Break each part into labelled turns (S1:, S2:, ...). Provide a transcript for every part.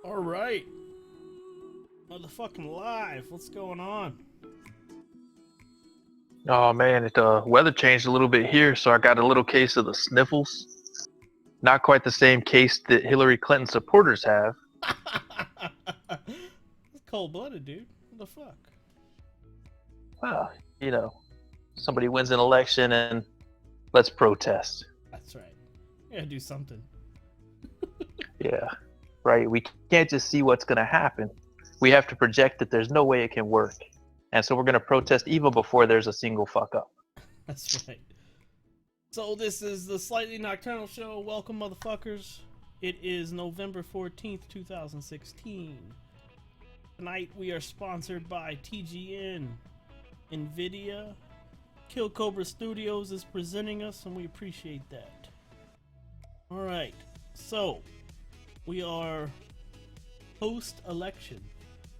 S1: All right. Motherfucking live. What's going on?
S2: Oh man, the weather changed a little bit here, so I got a little case of the sniffles. Not quite the same case that Hillary Clinton supporters have.
S1: It's cold-blooded, dude. What the fuck?
S2: Well, you know, somebody wins an election and let's protest.
S1: That's right. You gotta do something.
S2: Yeah, right. We can't just see what's going to happen. We have to project that there's no way it can work. And so we're going to protest even before there's a single fuck up.
S1: That's right. So this is the Slightly Nocturnal Show. Welcome, motherfuckers. It is November 14th, 2016. Tonight we are sponsored by TGN, NVIDIA. Kill Cobra Studios is presenting us, and we appreciate that. Alright, so we are post-election.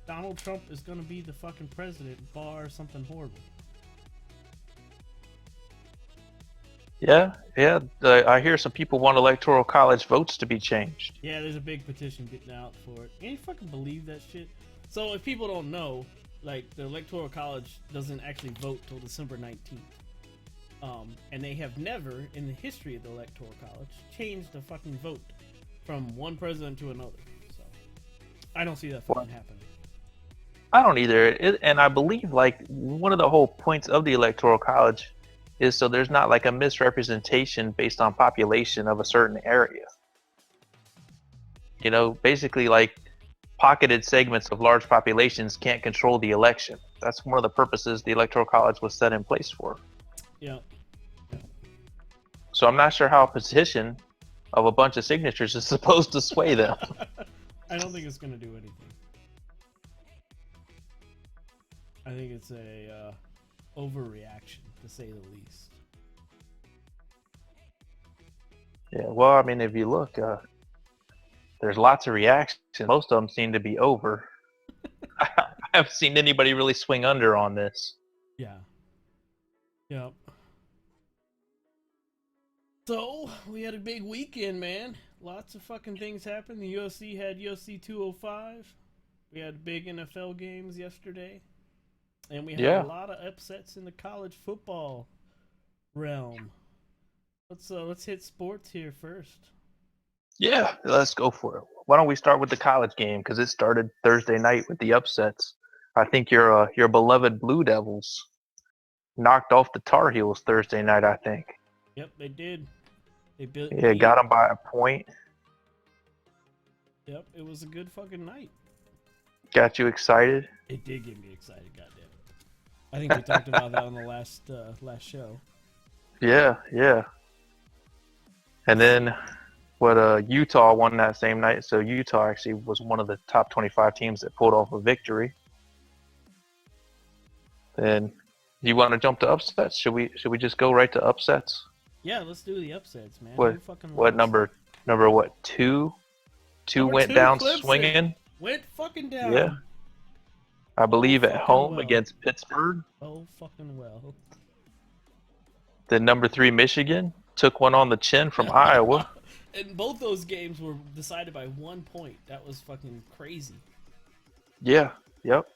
S1: Donald Trump is going to be the fucking president, bar something horrible.
S2: Yeah. I hear some people want electoral college votes to be changed.
S1: Yeah, there's a big petition getting out for it. Can you fucking believe that shit? So if people don't know, like, the electoral college doesn't actually vote till December 19th. And they have never, in the history of the electoral college, changed the fucking vote from one president to another. So I don't see that fucking happening.
S2: I don't either. And I believe, like, one of the whole points of the electoral college is so there's not like a misrepresentation based on population of a certain area. You know, basically, like, pocketed segments of large populations can't control the election. That's one of the purposes the electoral college was set in place for.
S1: Yeah.
S2: So I'm not sure how a petition of a bunch of signatures is supposed to sway them.
S1: I don't think it's going to do anything. I think it's a overreaction, to say the least.
S2: Yeah, well, I mean, if you look, there's lots of reactions. Most of them seem to be over. I haven't seen anybody really swing under on this.
S1: Yeah. Yep. So, we had a big weekend, man. Lots of fucking things happened. The UFC had UFC 205. We had big NFL games yesterday. And we had a lot of upsets in the college football realm. Let's hit sports here first.
S2: Yeah, let's go for it. Why don't we start with the college game, because it started Thursday night with the upsets. I think your beloved Blue Devils knocked off the Tar Heels Thursday night, I think.
S1: Yep, they did.
S2: Got them by a point.
S1: Yep, it was a good fucking night.
S2: Got you excited?
S1: It did get me excited, goddamn it. I think we talked about that on the last show.
S2: Yeah. And then Utah won that same night, so Utah actually was one of the top 25 teams that pulled off a victory. And you want to jump to upsets? Should we just go right to upsets?
S1: Yeah, let's do the upsets, man.
S2: What number what? Two went down
S1: Clemson
S2: swinging.
S1: Went fucking down.
S2: Yeah. I believe at home against Pittsburgh.
S1: Oh, fucking well.
S2: Then number 3 Michigan took one on the chin from Iowa.
S1: And both those games were decided by 1 point. That was fucking crazy.
S2: Yeah. Yep.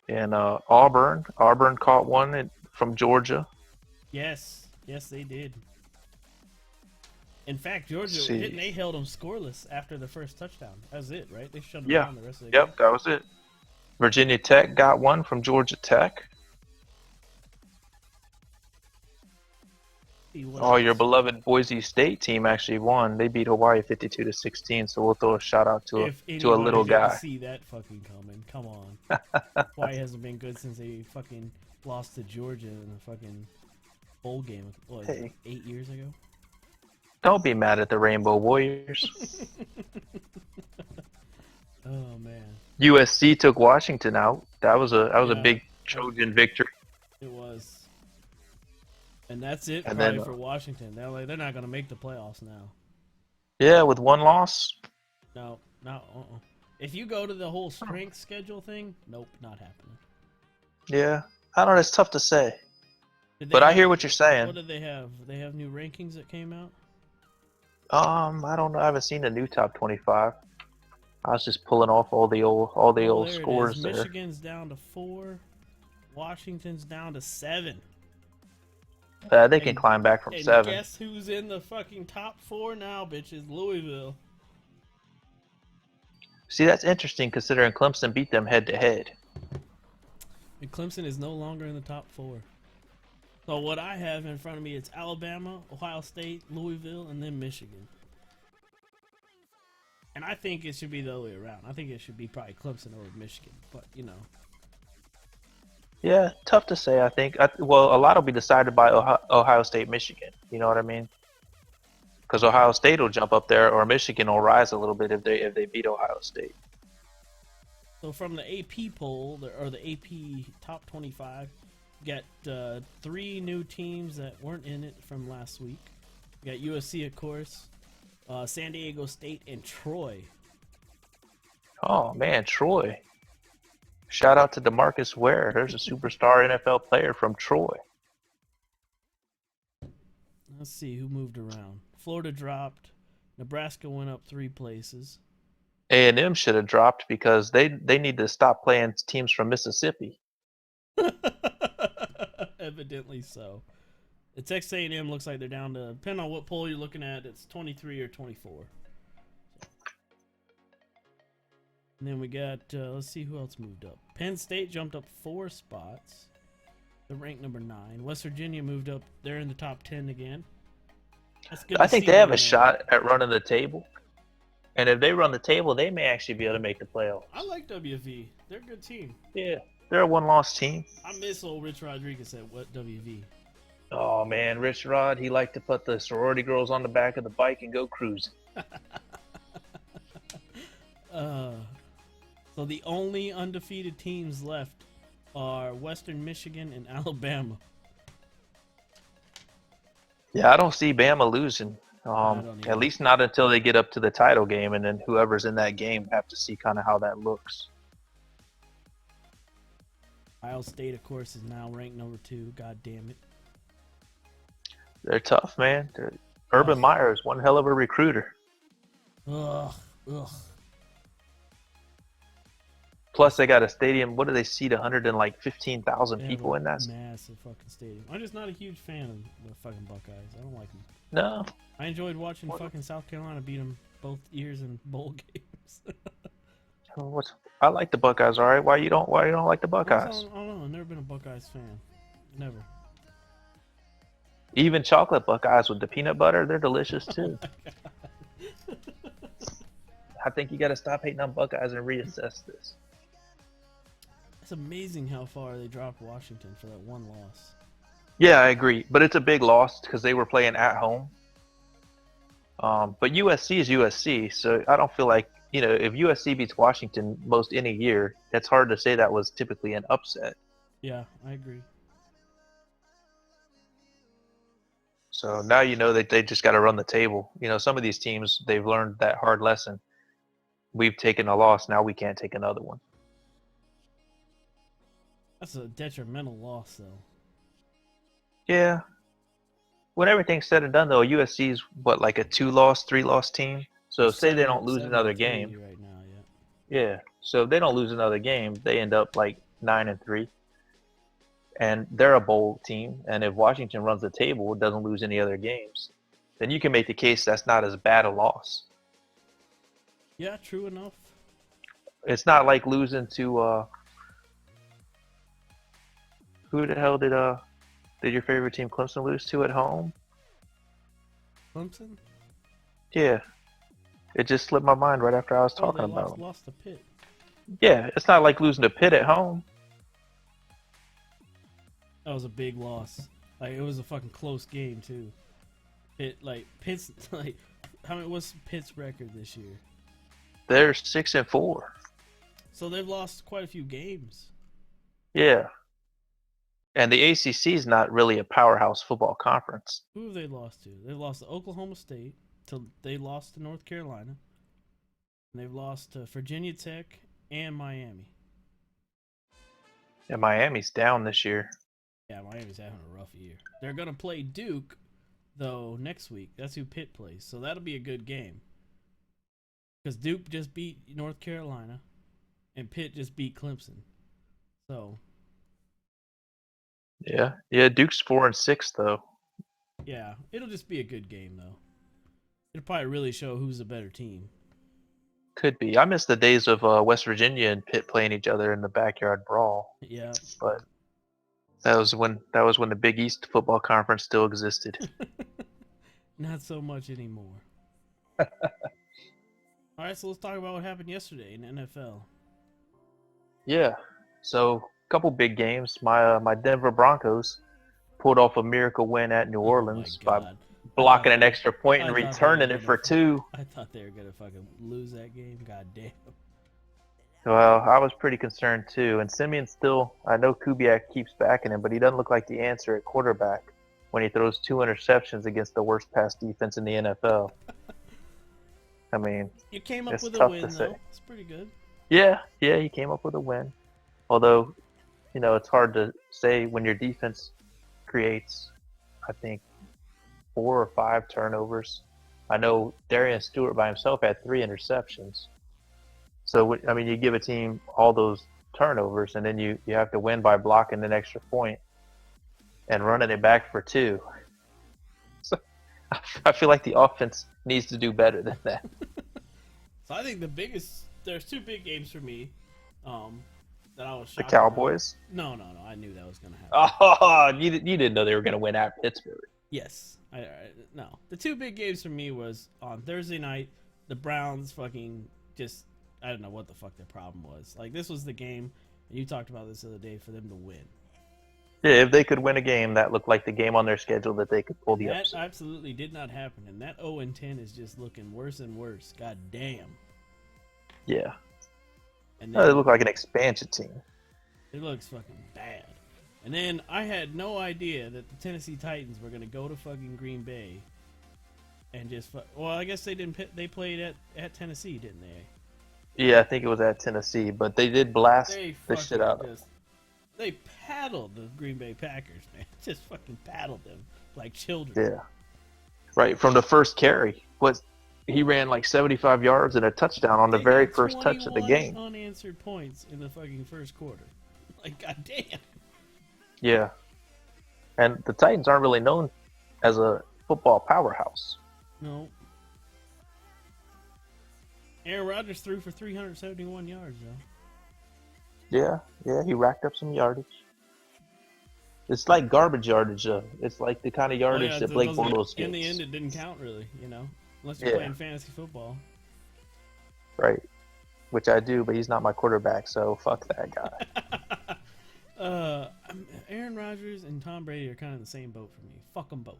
S2: And Auburn caught one from Georgia.
S1: Yes, they did. In fact, Georgia they held them scoreless after the first touchdown. That was it, right? They shut them down the rest of the game.
S2: Yep, that was it. Virginia Tech got one from Georgia Tech. Your beloved Boise State team actually won. They beat Hawaii 52-16. So we'll throw a shout out to a little guy.
S1: See that fucking coming? Come on. Hawaii hasn't been good since they fucking lost to Georgia in a fucking bowl game. What, 8 years ago?
S2: Don't be mad at the Rainbow Warriors.
S1: Oh man.
S2: USC took Washington out. That was a big Trojan victory.
S1: It was. And that's it for Washington. They're not going to make the playoffs now.
S2: Yeah, with one loss?
S1: No. If you go to the whole strength schedule thing, nope, not happening.
S2: Yeah. I don't know, it's tough to say. But I hear what you're saying.
S1: What did they have? They have new rankings that came out?
S2: I don't know. I haven't seen the new top 25. I was just pulling off all the old
S1: Oh, there it is.
S2: scores there.
S1: Michigan's down to 4. Washington's down to 7.
S2: They can climb back from
S1: And
S2: 7.
S1: guess who's in the fucking top 4 now, bitches? Louisville.
S2: See, that's interesting considering Clemson beat them head to head.
S1: And Clemson is no longer in the top 4. So what I have in front of me, it's Alabama, Ohio State, Louisville, and then Michigan. And I think it should be the other way around. I think it should be probably Clemson over Michigan. But, you know.
S2: Yeah, tough to say. I think. Well, a lot will be decided by Ohio State, Michigan. You know what I mean? Because Ohio State will jump up there, or Michigan will rise a little bit if they beat Ohio State.
S1: So from the AP poll, or the AP top 25, we got 3 new teams that weren't in it from last week. We got USC, of course, San Diego State, and Troy.
S2: Oh man, Troy! Shout out to DeMarcus Ware. There's a superstar NFL player from Troy.
S1: Let's see who moved around. Florida dropped. Nebraska went up 3 places.
S2: A&M should have dropped because they need to stop playing teams from Mississippi.
S1: Evidently so. The Texas A&M looks like they're down to, depending on what poll you're looking at, it's 23 or 24. And then we got, let's see who else moved up. Penn State jumped up 4 spots. They're ranked number 9. West Virginia moved up. They're in the top 10 again. That's good.
S2: I think they have a shot at running the table. And if they run the table, they may actually be able to make the playoffs.
S1: I like WV. They're a good team.
S2: Yeah, they're a one-loss team.
S1: I miss old Rich Rodriguez at WV.
S2: Oh man, Rich Rod, he liked to put the sorority girls on the back of the bike and go cruising.
S1: So the only undefeated teams left are Western Michigan and Alabama.
S2: Yeah, I don't see Bama losing. At least not until they get up to the title game, and then whoever's in that game have to see kind of how that looks.
S1: Ohio State, of course, is now ranked number 2. God damn it.
S2: They're tough, man. Urban Meyer is one hell of a recruiter.
S1: Ugh.
S2: Plus, they got a stadium. What do they seat? 115,000 people in that?
S1: Massive fucking stadium. I'm just not a huge fan of the fucking Buckeyes. I don't like them.
S2: No.
S1: I enjoyed watching fucking South Carolina beat them both years in bowl games.
S2: I like the Buckeyes. All right. Why you don't like the Buckeyes?
S1: I don't know. I've never been a Buckeyes fan. Never.
S2: Even chocolate Buckeyes with the peanut butter, they're delicious too.
S1: Oh
S2: I think you got to stop hating on Buckeyes and reassess this.
S1: It's amazing how far they dropped Washington for that one loss.
S2: Yeah, I agree, but it's a big loss because they were playing at home. But USC is USC, so I don't feel like, if USC beats Washington most any year, it's hard to say that was typically an upset.
S1: Yeah, I agree.
S2: So now you know that they just got to run the table. Some of these teams, they've learned that hard lesson. We've taken a loss, now we can't take another one.
S1: That's a detrimental loss, though.
S2: Yeah. When everything's said and done, though, USC's like a 2-loss, 3-loss team. So say they don't lose another game.
S1: Right now,
S2: yeah. So if they don't lose another game, they end up like 9-3. And they're a bowl team. And if Washington runs the table, doesn't lose any other games, then you can make the case that's not as bad a loss.
S1: Yeah, true enough.
S2: It's not like losing to who the hell did your favorite team Clemson lose to at home?
S1: Clemson?
S2: Yeah. It just slipped my mind right after I was talking about them.
S1: Lost to Pitt.
S2: Yeah, it's not like losing to Pitt at home.
S1: That was a big loss. Like, it was a fucking close game too. Pitt's what's Pitt's record this year?
S2: They're 6-4.
S1: So they've lost quite a few games.
S2: Yeah. And the ACC is not really a powerhouse football conference.
S1: Who have they lost to? They lost to Oklahoma State. They lost to North Carolina. And they've lost to Virginia Tech and Miami.
S2: And Miami's down this year.
S1: Yeah, Miami's having a rough year. They're going to play Duke, though, next week. That's who Pitt plays. So that'll be a good game. Because Duke just beat North Carolina, and Pitt just beat Clemson. So
S2: Yeah. Duke's 4-6 though.
S1: yeah, it'll just be a good game though. It'll probably really show who's a better team.
S2: Could be. I miss the days of West Virginia and Pitt playing each other in the backyard brawl.
S1: Yeah.
S2: But that was when the Big East football conference still existed.
S1: Not so much anymore. All right, so let's talk about what happened yesterday in the NFL.
S2: Yeah. So a couple big games. My Denver Broncos pulled off a miracle win at New Orleans by blocking an extra point and returning it for 2.
S1: I thought they were gonna fucking lose that game. God damn.
S2: Well, I was pretty concerned too. And Simeon still, I know Kubiak keeps backing him, but he doesn't look like the answer at quarterback when he throws 2 interceptions against the worst pass defense in the NFL. I mean,
S1: you came up with a
S2: tough
S1: win,
S2: to
S1: though.
S2: say.
S1: It's pretty good.
S2: Yeah, he came up with a win. Although, it's hard to say when your defense creates, I think, 4 or 5 turnovers. I know Darian Stewart by himself had 3 interceptions. So, I mean, you give a team all those turnovers, and then you have to win by blocking an extra point and running it back for 2. So, I feel like the offense needs to do better than that.
S1: So I think there's 2 big games for me that I was shocked
S2: The Cowboys?
S1: about. No. I knew that was going to happen.
S2: Oh, you didn't know they were going to win at Pittsburgh.
S1: Yes. No. The 2 big games for me was on Thursday night, the Browns fucking just, I don't know what the fuck their problem was. Like, this was the game, and you talked about this the other day, for them to win.
S2: Yeah, if they could win a game, that looked like the game on their schedule that they could pull the upset.
S1: That absolutely did not happen, and that 0-10 is just looking worse and worse. God damn.
S2: Yeah.
S1: And
S2: They look like an expansion team.
S1: It looks fucking bad. And then I had no idea that the Tennessee Titans were going to go to fucking Green Bay and just well, I guess they didn't. They played at Tennessee, didn't they?
S2: Yeah, I think it was at Tennessee, but they did blast the shit out of them.
S1: They paddled the Green Bay Packers, man. Just fucking paddled them like children.
S2: Yeah. Right, from the first carry. He ran like 75 yards and a touchdown on the very first touch of the game.
S1: Unanswered points in the fucking first quarter. Like, goddamn.
S2: Yeah. And the Titans aren't really known as a football powerhouse.
S1: No. Aaron Rodgers threw for 371 yards, though.
S2: Yeah, he racked up some yardage. It's like garbage yardage, though. It's like the kind of yardage that Blake Bortles gets.
S1: In the end, it didn't count, really, unless you're playing fantasy football.
S2: Right. Which I do, but he's not my quarterback, so fuck that guy.
S1: Aaron Rodgers and Tom Brady are kind of in the same boat for me. Fuck them both.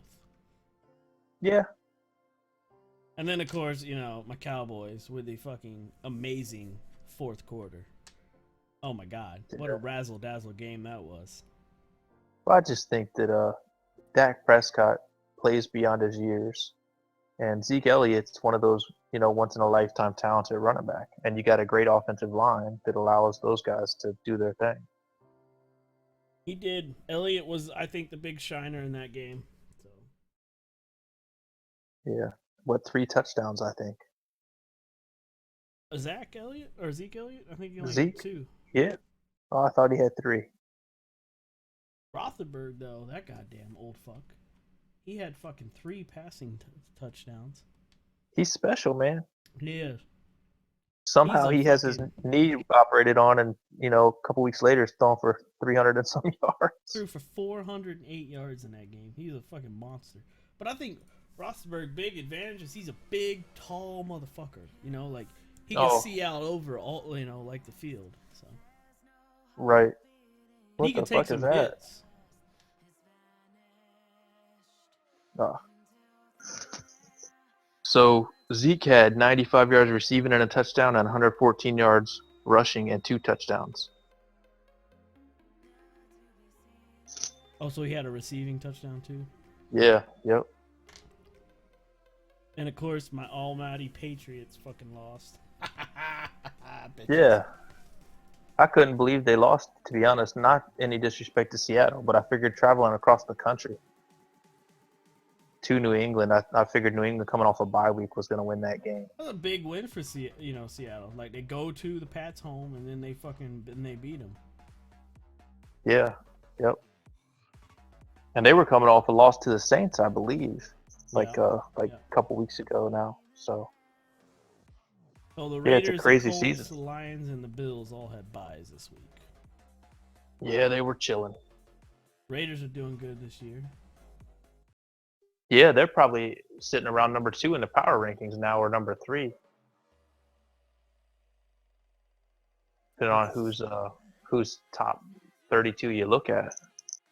S2: Yeah.
S1: And then, of course, my Cowboys with the fucking amazing fourth quarter. Oh, my God. What a razzle-dazzle game that was.
S2: Well, I just think that Dak Prescott plays beyond his years. And Zeke Elliott's one of those, once-in-a-lifetime talented running back. And you got a great offensive line that allows those guys to do their thing.
S1: He did. Elliott was, I think, the big shiner in that game. So.
S2: Yeah. 3 touchdowns, I think.
S1: Zeke Elliott? I think he only
S2: Zeke?
S1: had 2.
S2: Yeah. Oh, I thought he had 3.
S1: Rothenberg, though, that goddamn old fuck. He had fucking 3 passing touchdowns.
S2: He's special, man.
S1: He is.
S2: Somehow he has his knee operated on, and a couple weeks later, he's throwing for 300 and some yards.
S1: Threw for 408 yards in that game. He's a fucking monster. But I think Rothenberg's big advantage is he's a big, tall motherfucker. Like he can see out over all, like the field. So.
S2: Right. What
S1: he can
S2: the
S1: take
S2: fuck
S1: some
S2: is that?
S1: hits.
S2: Oh. So Zeke had 95 yards receiving and a touchdown, and 114 yards rushing and 2 touchdowns.
S1: Oh, so he had a receiving touchdown too?
S2: Yeah, yep.
S1: And of course, my almighty Patriots fucking lost.
S2: Yeah. I couldn't believe they lost, to be honest. Not any disrespect to Seattle, but I figured traveling across the country. to New England. I figured New England coming off a bye week was going to win that game.
S1: That's a big win for Seattle. Like they go to the Pats home and then they beat them.
S2: Yeah. Yep. And they were coming off a loss to the Saints, I believe, a couple weeks ago now. So.
S1: So the Raiders,
S2: it's a crazy
S1: the Colts,
S2: season.
S1: The Lions, and the Bills all had byes this week.
S2: Yeah, they were chilling.
S1: Raiders are doing good this year.
S2: Yeah, they're probably sitting around number 2 in the power rankings now, or number 3. Depending on who's top 32 you look at.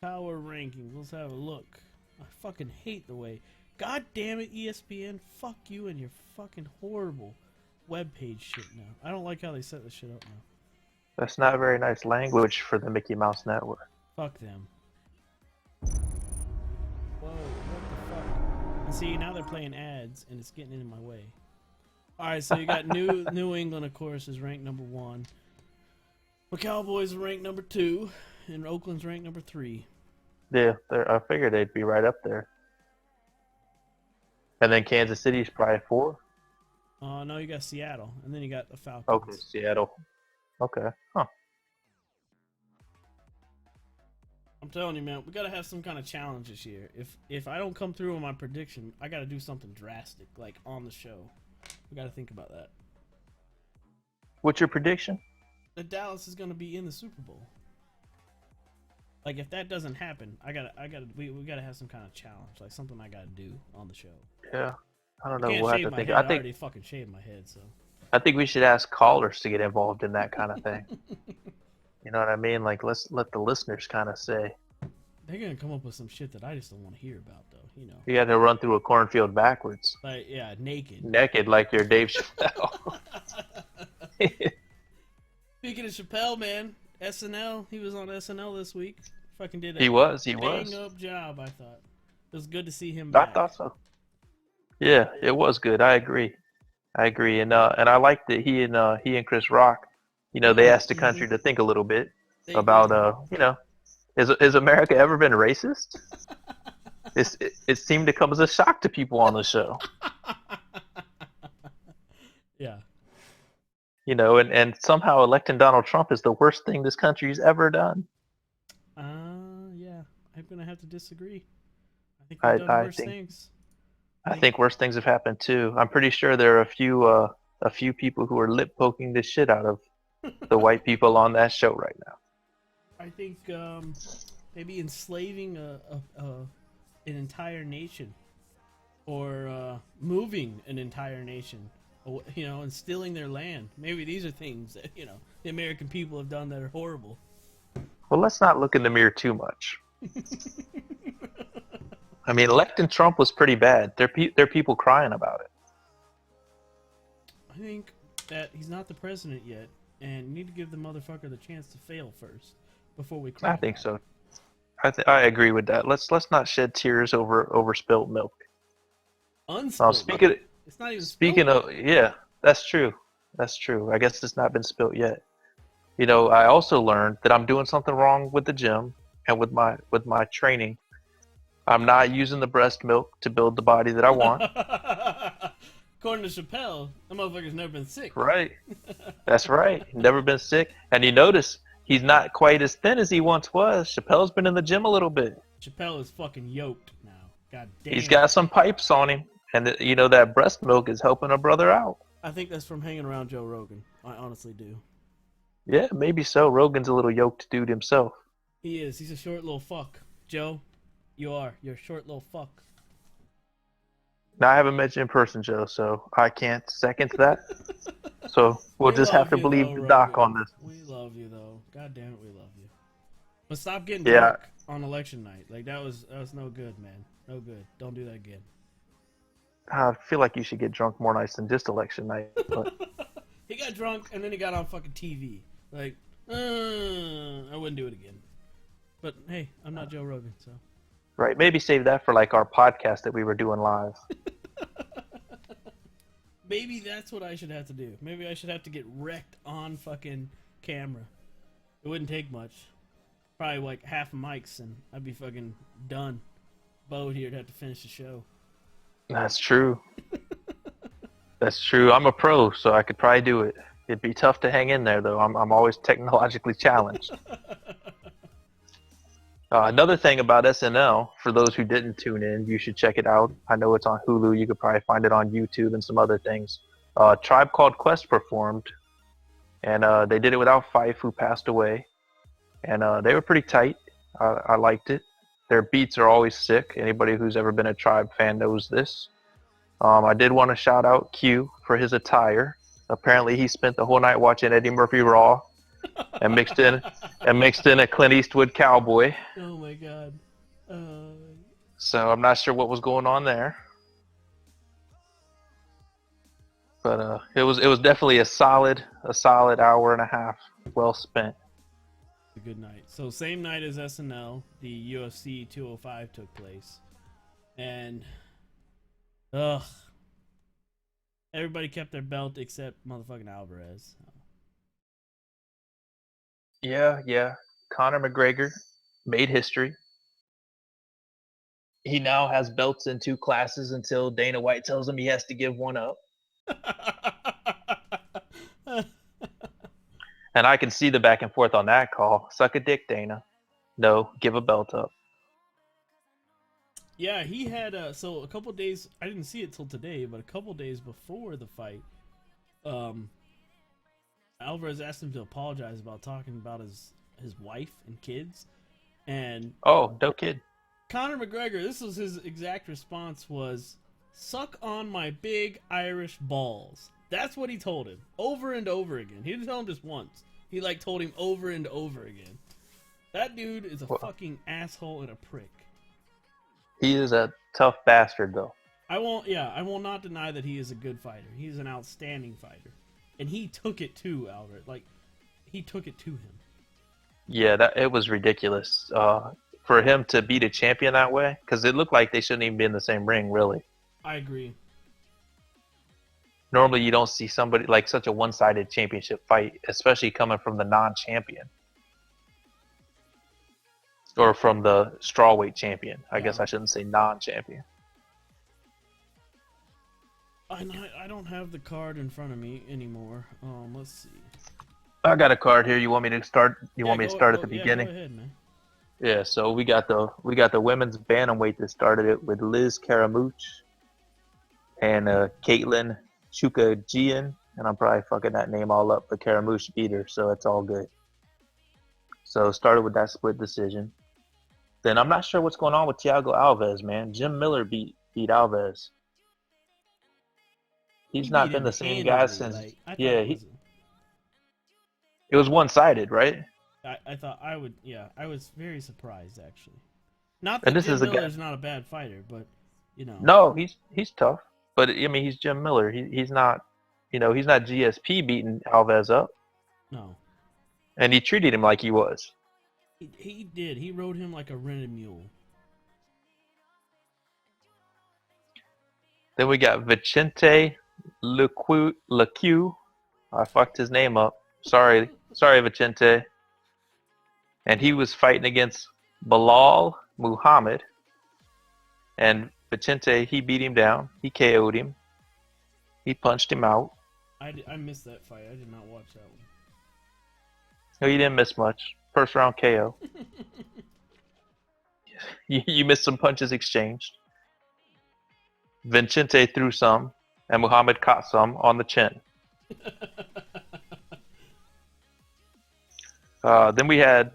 S1: Power rankings. Let's have a look. I fucking hate the way. God damn it, ESPN. Fuck you and your fucking horrible webpage shit now. I don't like how they set this shit up now.
S2: That's not very nice language for the Mickey Mouse Network.
S1: Fuck them. Whoa, what the fuck? And see, now they're playing ads, and it's getting in my way. Alright, so you got New England, of course, is ranked number 1. The Cowboys are ranked number 2, and Oakland's ranked number 3.
S2: Yeah, I figured they'd be right up there. And then Kansas City's probably 4.
S1: No, you got Seattle, and then you got the Falcons.
S2: Okay, Seattle. Okay, huh.
S1: I'm telling you, man, we gotta have some kind of challenge this year. If I don't come through on my prediction, I gotta do something drastic, like on the show. We gotta think about that.
S2: What's your prediction?
S1: That Dallas is gonna be in the Super Bowl. Like if that doesn't happen, we gotta have some kind of challenge, like something I gotta do on the show.
S2: Yeah, I don't know.
S1: We'll have to think. I already fucking shaved my head, so.
S2: I think we should ask callers to get involved in that kind of thing. You know what I mean? Like, let's let the listeners kind of say.
S1: They're going to come up with some shit that I just don't want to hear about, though, you know.
S2: You got to run through a cornfield backwards.
S1: Like, yeah, naked.
S2: Naked like you're Dave Chappelle.
S1: Speaking of Chappelle, man, SNL, he was on SNL this week. Fucking did a
S2: He was.
S1: bang-up job, I thought. It was good to see him back.
S2: I thought so. Yeah, it was good. I agree. And I like that he and Chris Rock, you know, they asked the country to think a little bit about, you know, has America ever been racist? It seemed to come as a shock to people on the show.
S1: Yeah.
S2: You know, and somehow electing Donald Trump is the worst thing this country's ever done.
S1: Yeah, I'm gonna have to disagree. I think we've done worse things.
S2: I think worse things have happened too. I'm pretty sure there are a few people who are lip poking the shit out of the white people on that show right now.
S1: I think maybe enslaving an entire nation, or moving an entire nation, you know, and stealing their land. Maybe these are things that, you know, the American people have done that are horrible.
S2: Well, let's not look in the mirror too much. I mean, electing Trump was pretty bad. There are people crying about it.
S1: I think that he's not the president yet, and you need to give the motherfucker the chance to fail first before we cry.
S2: I think so. I agree with that. Let's not shed tears over spilt milk.
S1: Unspilled
S2: milk.
S1: It's not even
S2: speaking
S1: spilled.
S2: of, yeah, that's true. That's true. I guess it's not been spilt yet. You know, I also learned that I'm doing something wrong with the gym and with my training. I'm not using the breast milk to build the body that I want.
S1: According to Chappelle, that motherfucker's never been sick.
S2: Right. That's right. Never been sick. And you notice he's not quite as thin as he once was. Chappelle's been in the gym a little bit.
S1: Chappelle is fucking yoked now. God damn.
S2: He's got some pipes on him. And, you know, that breast milk is helping a brother out.
S1: I think that's from hanging around Joe Rogan. I honestly do.
S2: Yeah, maybe so. Rogan's a little yoked dude himself.
S1: He is. He's a short little fuck. Joe, you're a short little fuck.
S2: Now, I haven't met you in person, Joe, so I can't second that. So we'll just have to believe the doc on this.
S1: We love you, though. God damn it, we love you. But stop getting drunk on election night. Like, that was no good, man. No good. Don't do that again.
S2: I feel like you should get drunk more nights than just election night. But...
S1: He got drunk, and then he got on fucking TV. Like, I wouldn't do it again. But, hey, I'm not Joe Rogan, so...
S2: Right, maybe save that for, like, our podcast that we were doing live.
S1: Maybe that's what I should have to do. Maybe I should have to get wrecked on fucking camera. It wouldn't take much. Probably, like, half a mics, and I'd be fucking done. Bo here'd have to finish the show.
S2: That's true. That's true. I'm a pro, so I could probably do it. It'd be tough to hang in there, though. I'm always technologically challenged. Another thing about SNL, for those who didn't tune in, you should check it out. I know it's on Hulu. You could probably find it on YouTube and some other things. Tribe Called Quest performed, and they did it without Fife, who passed away. And they were pretty tight. I liked it. Their beats are always sick. Anybody who's ever been a Tribe fan knows this. I did want to shout out Q for his attire. Apparently, he spent the whole night watching Eddie Murphy Raw, and mixed in a Clint Eastwood cowboy.
S1: Oh my god!
S2: So I'm not sure what was going on there, but it was definitely a solid hour and a half, well spent.
S1: A good night. So same night as SNL, the UFC 205 took place, and everybody kept their belt except motherfucking Alvarez.
S2: Yeah. Conor McGregor made history. He now has belts in 2 classes until Dana White tells him he has to give one up. And I can see the back and forth on that call. Suck a dick, Dana. No, give a belt up.
S1: Yeah, he had so a couple days. I didn't see it till today, but a couple days before the fight, Alvarez asked him to apologize about talking about his wife and kids, and
S2: oh, no kid.
S1: Conor McGregor, this was his exact response was, "Suck on my big Irish balls." That's what he told him over and over again. He didn't tell him just once. He told him over and over again. That dude is a fucking asshole and a prick.
S2: He is a tough bastard, though.
S1: I will not deny that he is a good fighter. He's an outstanding fighter. And he took it to Albert. He took it to him.
S2: Yeah, it was ridiculous. For him to beat a champion that way, because it looked like they shouldn't even be in the same ring, really.
S1: I agree.
S2: Normally, you don't see somebody like such a one-sided championship fight, especially coming from the non-champion. Or from the strawweight champion. I guess I shouldn't say non-champion.
S1: I don't have the card in front of me anymore. Let's see.
S2: I got a card here. You want me to start? You want me to start at the beginning?
S1: Go ahead, man.
S2: Yeah. So we got the women's bantamweight that started it with Liz Caramuch and Caitlin Chukagian, and I'm probably fucking that name all up, but Caramuch beat her, so it's all good. So started with that split decision. Then I'm not sure what's going on with Thiago Alves, man. Jim Miller beat Alves. He's not been the same guy since. It was one-sided, right?
S1: I thought I would. Yeah, I was very surprised actually. Not that Jim Miller's not a bad fighter, but
S2: No, he's tough, but I mean he's Jim Miller. He's not, he's not GSP beating Alves up.
S1: No.
S2: And he treated him like he was.
S1: He did. He rode him like a rented mule.
S2: Then we got Vicente Leque. I fucked his name up. Sorry, Vicente. And he was fighting against Bilal Muhammad. And Vicente, he beat him down. He KO'd him. He punched him out.
S1: I missed that fight. I did not watch that one.
S2: No, you didn't miss much. First round KO. you missed some punches exchanged. Vicente threw some, and Muhammad caught some on the chin. Then we had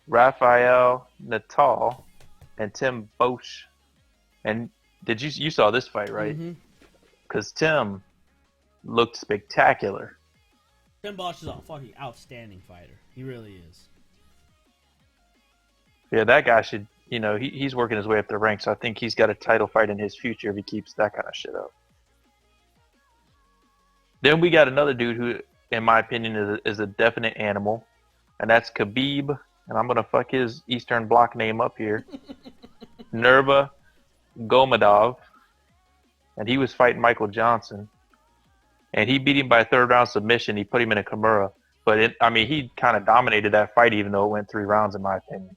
S2: Rafael Natal and Tim Bosch. And you saw this fight, right? Because Tim looked spectacular.
S1: Tim Bosch is a fucking outstanding fighter. He really is.
S2: Yeah, that guy should, he's working his way up the ranks. So I think he's got a title fight in his future if he keeps that kind of shit up. Then we got another dude who, in my opinion, is a definite animal. And that's Khabib. And I'm going to fuck his Eastern Bloc name up here. Nurba Gomedov. And he was fighting Michael Johnson. And he beat him by a third-round submission. He put him in a Kimura. But, he kind of dominated that fight, even though it went 3 rounds, in my opinion.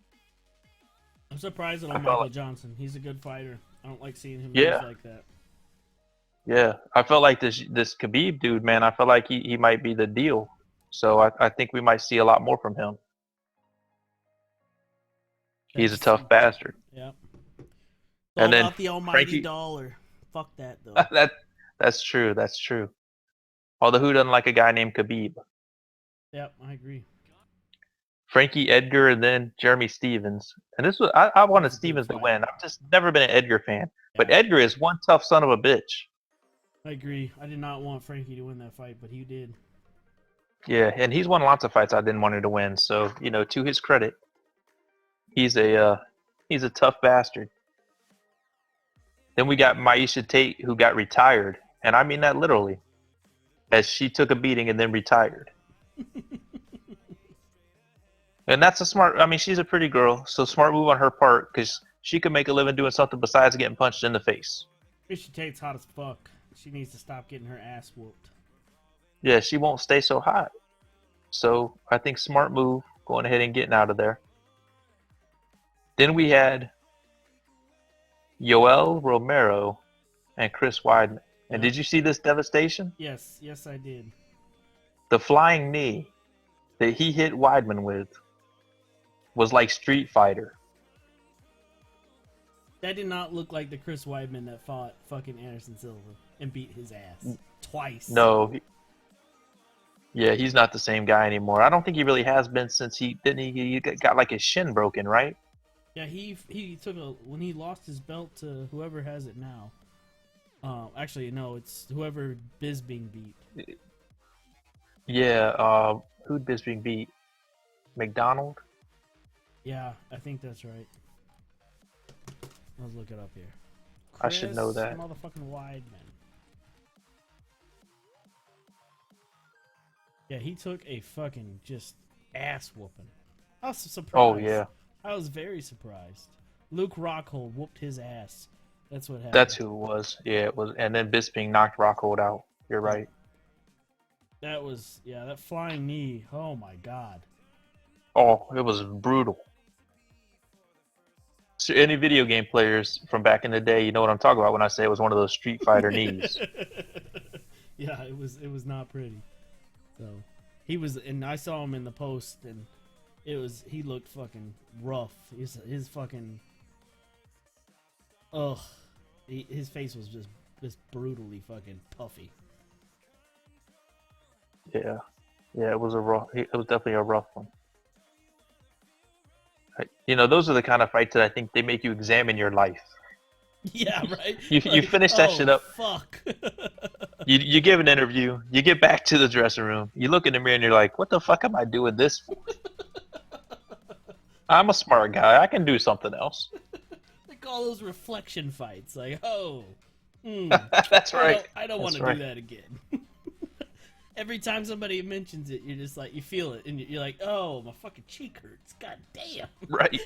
S1: I'm surprised at Michael Johnson. He's a good fighter. I don't like seeing him lose like that.
S2: Yeah, I felt like this Khabib dude, man. I felt like he might be the deal. So I think we might see a lot more from him. He's a
S1: That's
S2: tough bastard.
S1: yeah. It's all
S2: And then
S1: about the almighty
S2: Frankie,
S1: dollar. Fuck that though.
S2: that's true. That's true. Although who doesn't like a guy named Khabib?
S1: Yep, I agree.
S2: Frankie Edgar and then Jeremy Stevens. And this was I
S1: That
S2: wanted
S1: was a good
S2: Stevens to
S1: fight.
S2: win. I've just never been an Edgar fan. But
S1: Yeah,
S2: Edgar is one tough son of a bitch.
S1: I agree. I did not want Frankie to win that fight, but he did.
S2: Yeah, and he's won lots of fights I didn't want him to win. So, to his credit, he's a tough bastard. Then we got Maisha Tate who got retired. And I mean that literally. As she took a beating and then retired. And that's she's a pretty girl, so smart move on her part because she could make a living doing something besides getting punched in the face.
S1: Fishy Tate's hot as fuck. She needs to stop getting her ass whooped.
S2: Yeah, she won't stay so hot. So I think smart move going ahead and getting out of there. Then we had Yoel Romero and Chris Weidman. And did you see this devastation?
S1: Yes, I did.
S2: The flying knee that he hit Weidman with was like Street Fighter.
S1: That did not look like the Chris Weidman that fought fucking Anderson Silva and beat his ass twice.
S2: No. Yeah, he's not the same guy anymore. I don't think he really has been since he got like his shin broken, right?
S1: Yeah, he took when he lost his belt to whoever has it now. Actually, no, it's whoever Bisping beat.
S2: Yeah, who'd Bisping beat? McDonald?
S1: Yeah, I think that's right. Let's look it up here.
S2: I should know that.
S1: Motherfucking Weidman. Yeah, he took a fucking just ass whooping. I was surprised.
S2: Oh, yeah.
S1: I was very surprised. Luke Rockhold whooped his ass. That's what happened.
S2: That's who it was. Yeah, it was. And then Bisping knocked Rockhold out. You're right.
S1: That was, that flying knee. Oh my god.
S2: Oh, it was brutal. So any video game players from back in the day, you know what I'm talking about when I say it was one of those Street Fighter knees.
S1: Yeah, it was not pretty. So he was, and I saw him in the post, and he looked fucking rough. His fucking, ugh, his face was just brutally fucking puffy.
S2: Yeah, it was definitely a rough one. Those are the kind of fights that I think they make you examine your life.
S1: Yeah, right.
S2: You finish that shit up.
S1: Fuck.
S2: You give an interview. You get back to the dressing room. You look in the mirror and you're like, "What the fuck am I doing this for?" I'm a smart guy. I can do something else.
S1: They call those reflection fights. Like,
S2: That's right.
S1: I don't want to do that again. Every time somebody mentions it, you're just like, you feel it, and you're like, oh, my fucking cheek hurts. God damn.
S2: Right.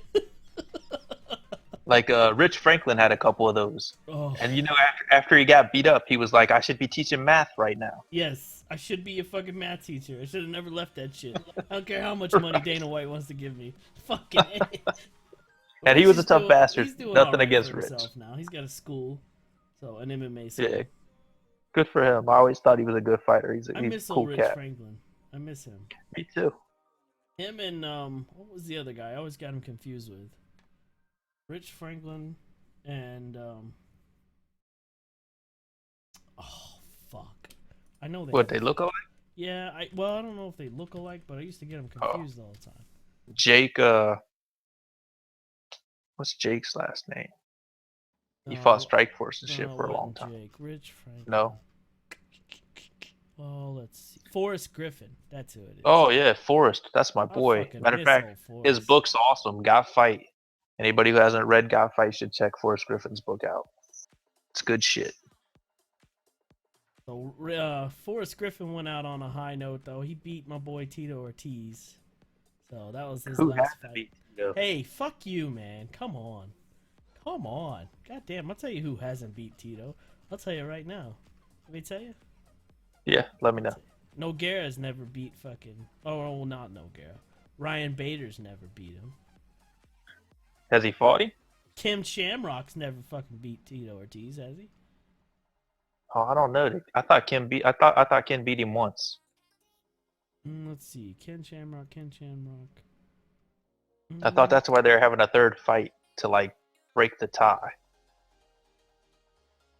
S2: Like Rich Franklin had a couple of those.
S1: Oh.
S2: And after he got beat up, he was like, I should be teaching math right now.
S1: Yes, I should be a fucking math teacher. I should have never left that shit. I don't care how much money Dana White wants to give me. Fucking A.
S2: And he was a tough bastard.
S1: He's doing
S2: Nothing
S1: all right
S2: against
S1: for
S2: Rich.
S1: himself now. He's got a school, so an MMA school.
S2: Yeah. Good for him. I always thought he was a good fighter. He's a cool
S1: Rich
S2: cat.
S1: Franklin. I miss him.
S2: Me too.
S1: Him and what was the other guy? I always got him confused with Rich Franklin and oh fuck, I know they.
S2: What, they look alike?
S1: Yeah, I don't know if they look alike, but I used to get them confused all the time.
S2: Jake. What's Jake's last name? He fought Strike Force and shit for a long time.
S1: Jake, Rich Franklin.
S2: No.
S1: Oh, let's see. Forrest Griffin. That's who it is.
S2: Oh yeah, Forrest. That's my boy. Matter of fact, his book's awesome. Got Fight. Anybody who hasn't read Got Fight should check Forrest Griffin's book out. It's good shit.
S1: So Forrest Griffin went out on a high note, though. He beat my boy Tito Ortiz. So that was his last fight. Hey, fuck you, man. Come on. God damn, I'll tell you who hasn't beat Tito. I'll tell you right now. Let me tell you.
S2: Yeah, let me know.
S1: Nogueira's never beat fucking... Oh, well, not Nogueira. Ryan Bader's never beat him.
S2: Has he fought him?
S1: Tim Shamrock's never fucking beat Tito Ortiz, has he?
S2: Oh, I don't know. I thought Ken beat him once.
S1: Let's see. Ken Shamrock.
S2: I thought that's why they were having a third fight to like break the tie.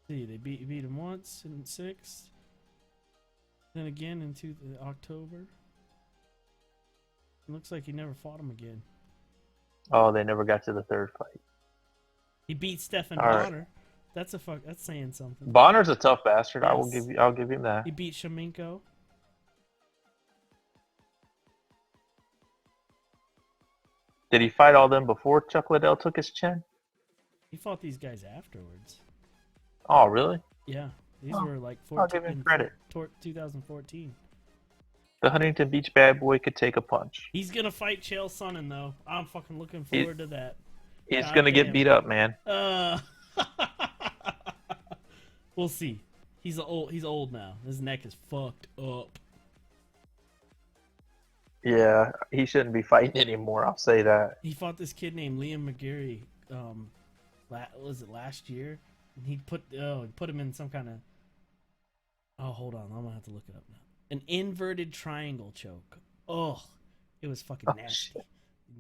S1: See, they beat him once in 6. Then again in October. It looks like he never fought him again.
S2: Oh, they never got to the third fight.
S1: He beat Stephan
S2: All
S1: Bonner.
S2: right.
S1: That's saying something.
S2: Bonner's a tough bastard.
S1: Yes.
S2: I'll give him that.
S1: He beat Shamenko.
S2: Did he fight all them before Chuck Liddell took his chin?
S1: He fought these guys afterwards.
S2: Oh, really?
S1: Yeah, these were like
S2: I'll give him credit.
S1: 2014.
S2: The Huntington Beach bad boy could take a punch.
S1: He's gonna fight Chael Sonnen though. I'm fucking looking forward to that.
S2: He's gonna get beat up, man.
S1: We'll see. He's old now. His neck is fucked up.
S2: Yeah, he shouldn't be fighting anymore. I'll say that.
S1: He fought this kid named Liam McGarry. Was it last year? And he put him in some kind of. Oh, hold on. I'm gonna have to look it up now. An inverted triangle choke. Oh, it was fucking nasty.
S2: Shit.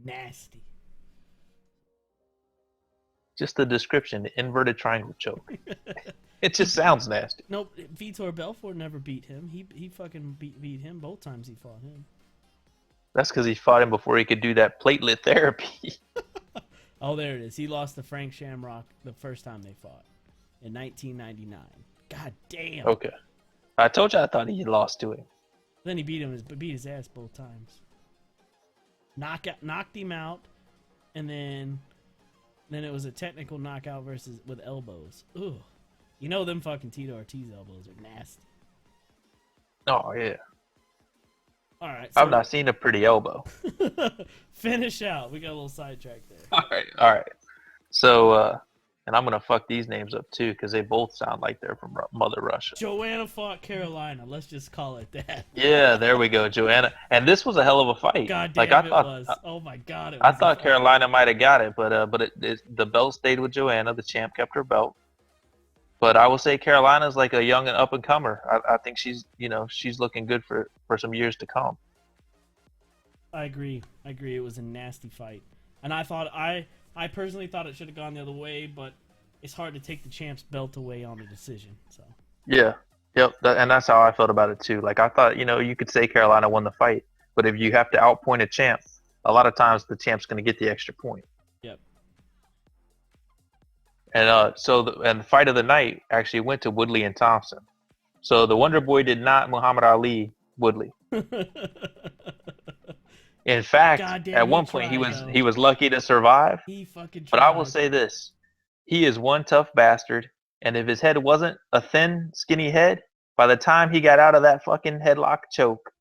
S1: Nasty.
S2: Just the description, the inverted triangle choke. It just sounds nasty.
S1: Nope, Vitor Belfort never beat him. He fucking beat him both times he fought him.
S2: That's because he fought him before he could do that platelet therapy.
S1: Oh, there it is. He lost to Frank Shamrock the first time they fought in 1999. God damn.
S2: Okay. I told you I thought he lost to him.
S1: Then he beat his ass both times. Knocked him out, and then it was a technical knockout with elbows. Ooh. You know them fucking Tito Ortiz elbows are nasty.
S2: Oh, yeah.
S1: All right. So
S2: I've not seen a pretty elbow.
S1: finish out. We got a little sidetrack there.
S2: All right. So, and I'm going to fuck these names up, too, because they both sound like they're from Mother Russia.
S1: Joanna fought Carolina. Let's just call it that.
S2: Yeah, there we go, Joanna. And this was a hell of a fight.
S1: God damn, it was. Oh, my God. It was
S2: I thought Carolina might have got it, but the belt stayed with Joanna. The champ kept her belt. But I will say Carolina's like a young and up and comer. I think she's looking good for some years to come.
S1: I agree. It was a nasty fight, and I personally thought it should have gone the other way, but it's hard to take the champ's belt away on a decision. So
S2: yeah, yep, and that's how I felt about it too. Like I thought, you could say Carolina won the fight, but if you have to outpoint a champ, a lot of times the champ's going to get the extra point.
S1: Yep.
S2: And the fight of the night actually went to Woodley and Thompson. So the Wonder Boy did not Muhammad Ali Woodley. In fact, at one point he was lucky to survive.
S1: He fucking tried.
S2: But I will say this: he is one tough bastard, and if his head wasn't a thin, skinny head, by the time he got out of that fucking headlock choke,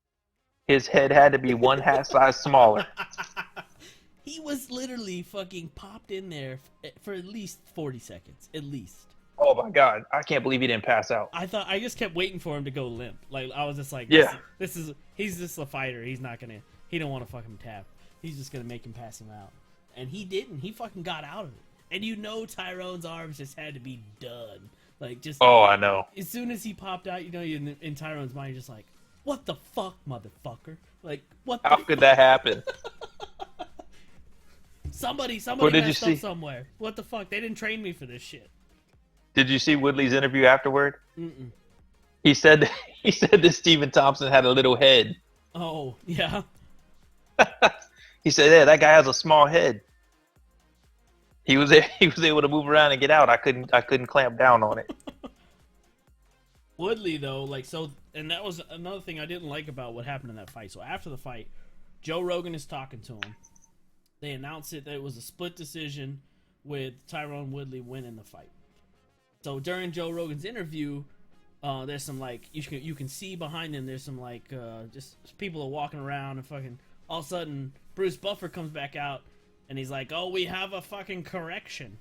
S2: his head had to be one half size smaller.
S1: He was literally fucking popped in there for at least 40 seconds. At least.
S2: Oh my God. I can't believe he didn't pass out.
S1: I just kept waiting for him to go limp. Like, I was just like,
S2: yeah.
S1: He's just a fighter. He don't want to fucking tap. He's just going to make him pass him out. And he didn't. He fucking got out of it. And Tyrone's arms just had to be done. Like, just.
S2: Oh, I know.
S1: As soon as he popped out, in Tyrone's mind, you're just like, what the fuck, motherfucker? Like, what the
S2: How could that happen?
S1: Somebody
S2: did
S1: messed up somewhere. What the fuck? They didn't train me for this shit.
S2: Did you see Woodley's interview afterward?
S1: Mm-mm.
S2: He said that Stephen Thompson had a little head.
S1: Oh, yeah.
S2: He said, "Yeah, that guy has a small head." He was able to move around and get out. I couldn't clamp down on it.
S1: Woodley though, and that was another thing I didn't like about what happened in that fight. So after the fight, Joe Rogan is talking to him. They announced that it was a split decision with Tyrone Woodley winning the fight. So during Joe Rogan's interview, there's some you can see behind him. There's some just people are walking around and fucking all of a sudden Bruce Buffer comes back out and he's like, "Oh, we have a fucking correction,"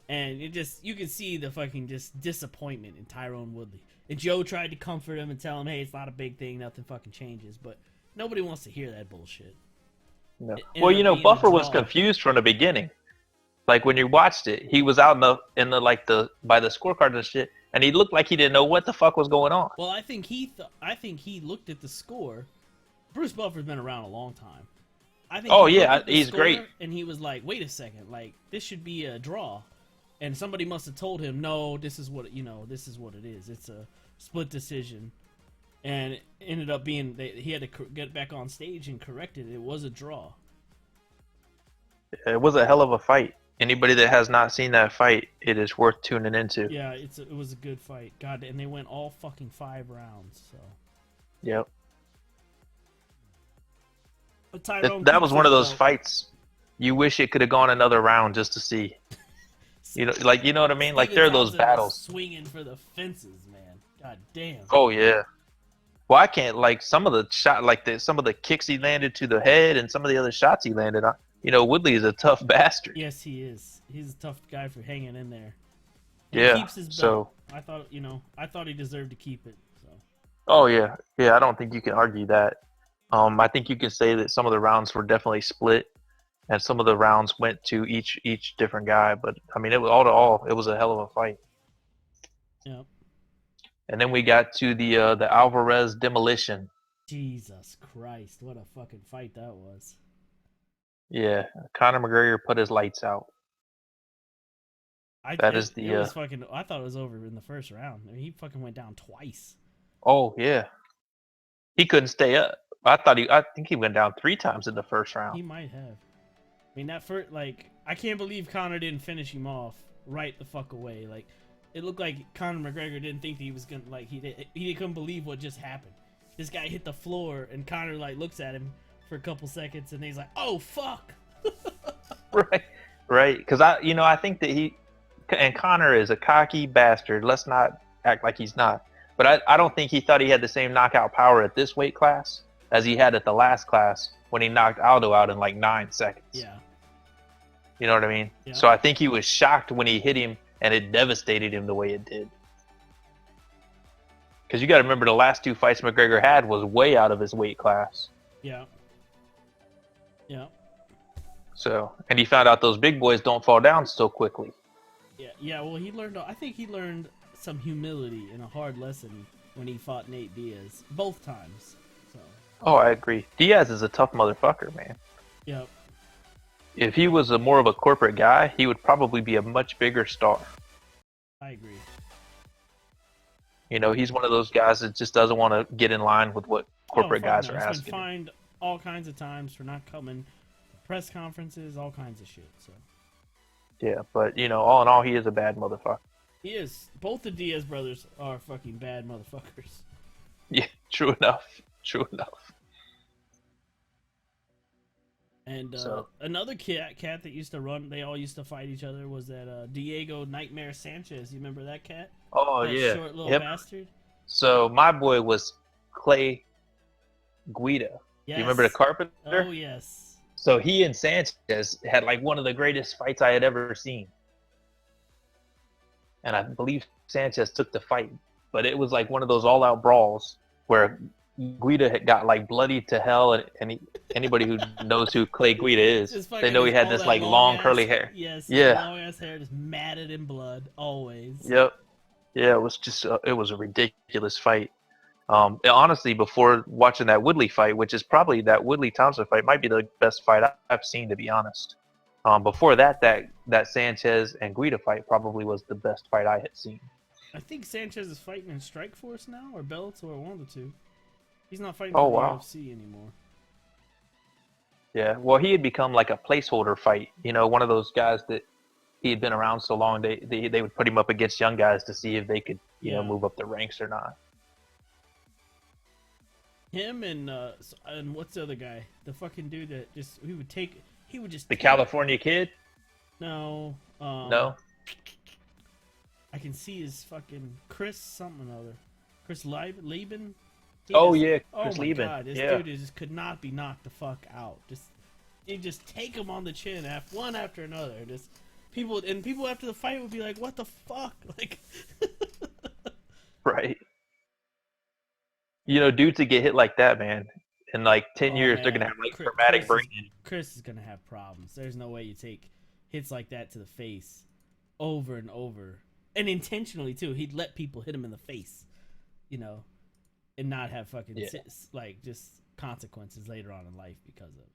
S1: and you can see the fucking just disappointment in Tyrone Woodley. And Joe tried to comfort him and tell him, "Hey, it's not a big thing. Nothing fucking changes." But nobody wants to hear that bullshit.
S2: No. Well, Buffer was confused from the beginning. Like when you watched it, he was out in the by the scorecard and shit, and he looked like he didn't know what the fuck was going on.
S1: Well, I think he looked at the score. Bruce Buffer's been around a long time. I think.
S2: Oh
S1: he looked
S2: yeah,
S1: at the
S2: he's
S1: score,
S2: great.
S1: And he was like, "Wait a second, like this should be a draw," and somebody must have told him, "No, this is what this is what it is. It's a split decision." And it ended up being he had to get back on stage and correct it. It was a draw.
S2: It was a hell of a fight. Anybody that has not seen that fight, it is worth tuning into.
S1: Yeah, it was a good fight. God, and they went all fucking 5 rounds. So.
S2: Yep.
S1: But Tyrone
S2: That was one of those
S1: belt.
S2: fights. You wish it could have gone another round just to see. You know what I mean? Like there are those battles.
S1: Swinging for the fences, man. God damn.
S2: Oh yeah. Well, I can't like some of the shot, some of the kicks he landed to the head, and some of the other shots he landed on. You know, Woodley is a tough bastard.
S1: Yes, he is. He's a tough guy for hanging in there.
S2: Yeah.
S1: He keeps his belt.
S2: So
S1: I thought he deserved to keep it. So.
S2: Oh yeah, yeah. I don't think you can argue that. I think you can say that some of the rounds were definitely split, and some of the rounds went to each different guy. But I mean, it was all to all, it was a hell of a fight.
S1: Yeah.
S2: And then we got to the Alvarez demolition.
S1: Jesus Christ, what a fucking fight that was.
S2: Yeah, Conor McGregor put his lights out.
S1: I thought it was over in the first round. I mean, he fucking went down twice.
S2: Oh yeah, he couldn't stay up. I think he went down 3 times in the first round.
S1: He might have. I mean, that first, I can't believe Conor didn't finish him off right the fuck away. Like, it looked like Conor McGregor didn't think that he was gonna, he couldn't believe what just happened. This guy hit the floor, and Conor, looks at him for a couple seconds, and he's like, oh, fuck!
S2: Right. Because I think that Conor is a cocky bastard. Let's not act like he's not. But I don't think he thought he had the same knockout power at this weight class as he had at the last class when he knocked Aldo out in 9 seconds.
S1: Yeah.
S2: You know what I mean?
S1: Yeah.
S2: So I think he was shocked when he hit him, and it devastated him the way it did. Because you got to remember, the last 2 fights McGregor had was way out of his weight class.
S1: Yeah. Yeah.
S2: So, and he found out those big boys don't fall down so quickly.
S1: Yeah. Well, I think he learned some humility and a hard lesson when he fought Nate Diaz both times. So.
S2: Oh, I agree. Diaz is a tough motherfucker, man.
S1: Yep.
S2: If he was more of a corporate guy, he would probably be a much bigger star.
S1: I agree.
S2: You know, he's one of those guys that just doesn't want to get in line with what corporate guys are asking.
S1: He's been fined all kinds of times for not coming to press conferences, all kinds of shit. So.
S2: Yeah, but all in all, he is a bad motherfucker.
S1: He is. Both the Diaz brothers are fucking bad motherfuckers.
S2: Yeah, true enough.
S1: And another cat that used to run, they all used to fight each other, was that Diego Nightmare Sanchez. You remember that cat?
S2: Oh,
S1: that
S2: yeah.
S1: Short little bastard.
S2: So my boy was Clay Guida.
S1: Yes.
S2: You remember the Carpenter?
S1: Oh, yes.
S2: So he and Sanchez had one of the greatest fights I had ever seen. And I believe Sanchez took the fight. But it was one of those all-out brawls where Guida had got bloody to hell, and anybody who knows who Clay Guida is, they know he had this long curly hair.
S1: Yes,
S2: yeah,
S1: long ass hair, just matted in blood, always.
S2: Yep, yeah, it was just it was a ridiculous fight. Honestly, before watching that Woodley fight, which is probably that Woodley Thompson fight, might be the best fight I've seen, to be honest. Before that Sanchez and Guida fight probably was the best fight I had seen.
S1: I think Sanchez is fighting in Strikeforce now, or Bellator, one of the two. He's not fighting
S2: for
S1: the
S2: wow.
S1: UFC anymore.
S2: Yeah, well, he had become a placeholder fight. One of those guys that he had been around so long, they would put him up against young guys to see if they could, move up the ranks or not.
S1: Him and what's the other guy? The fucking dude that he would just
S2: the California Kid?
S1: No.
S2: No.
S1: I can see his fucking Chris something or other. Chris Lieben?
S2: Chris
S1: Oh
S2: Lieben.
S1: my god, this dude just could not be knocked the fuck out. You just take him on the chin one after another. People after the fight would be like, "What the fuck?"
S2: Right. Dudes that get hit like that, man, in 10 years, they're gonna have traumatic brain.
S1: Chris is gonna have problems. There's no way you take hits like that to the face over and over. and intentionally too. He'd let people hit him in the face, you know, and not have fucking like just consequences later on in life because of it.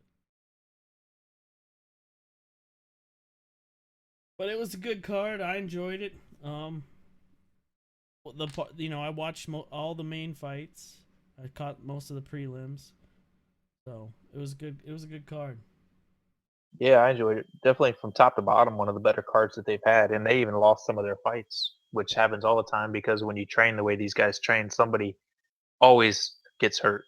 S1: But it was a good card. I enjoyed it. I watched all the main fights. I caught most of the prelims, so it was good. It was a good card.
S2: Yeah, I enjoyed it. Definitely from top to bottom, one of the better cards that they've had, and they even lost some of their fights, which happens all the time because when you train the way these guys train, somebody always gets hurt.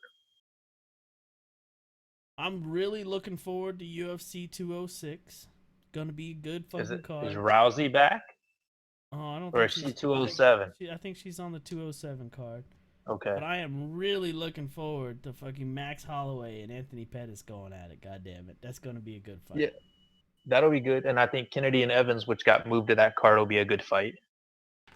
S1: I'm really looking forward to UFC 206. Gonna be a good fucking card.
S2: Is Rousey back?
S1: Oh, I don't
S2: Or
S1: think
S2: is
S1: she's
S2: she 207?
S1: I think she's on the 207 card.
S2: Okay.
S1: But I am really looking forward to fucking Max Holloway and Anthony Pettis going at it. God damn it, that's gonna be a good fight.
S2: Yeah, that'll be good. And I think Kennedy and Evans, which got moved to that card, will be a good fight.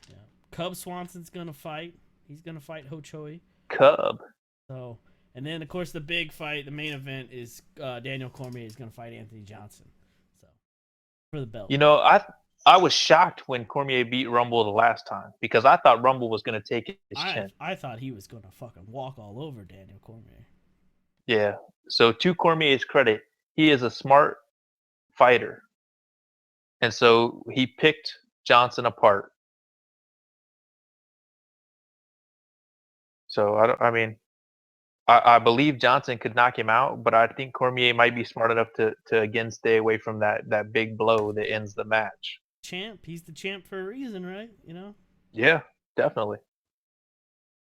S1: Yeah. Cub Swanson's gonna fight. He's gonna fight Ho Choi.
S2: Cub.
S1: So, and then of course the big fight, the main event is Daniel Cormier is gonna fight Anthony Johnson. So, for the belt.
S2: You know, I was shocked when Cormier beat Rumble the last time because I thought Rumble was going to take his chin.
S1: I thought he was gonna fucking walk all over Daniel Cormier.
S2: Yeah. So to Cormier's credit, he is a smart fighter, and so he picked Johnson apart. So I believe Johnson could knock him out, but I think Cormier might be smart enough to again stay away from that big blow that ends the match.
S1: Champ, he's the champ for a reason, right? You know.
S2: Yeah, definitely.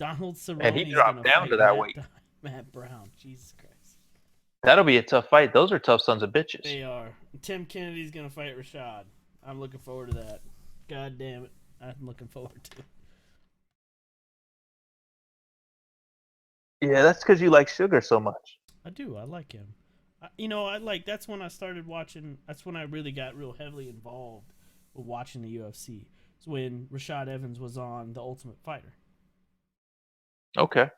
S1: Donald Cerrone's
S2: And he dropped down to that weight.
S1: Matt Brown, Jesus Christ.
S2: That'll be a tough fight. Those are tough sons of bitches.
S1: They are. Tim Kennedy's gonna fight Rashad. I'm looking forward to that. God damn it, I'm looking forward to it.
S2: Yeah, that's because you like Sugar so much.
S1: I do. I like him. That's when I started watching. That's when I really got real heavily involved with watching the UFC. It's when Rashad Evans was on The Ultimate Fighter.
S2: Okay.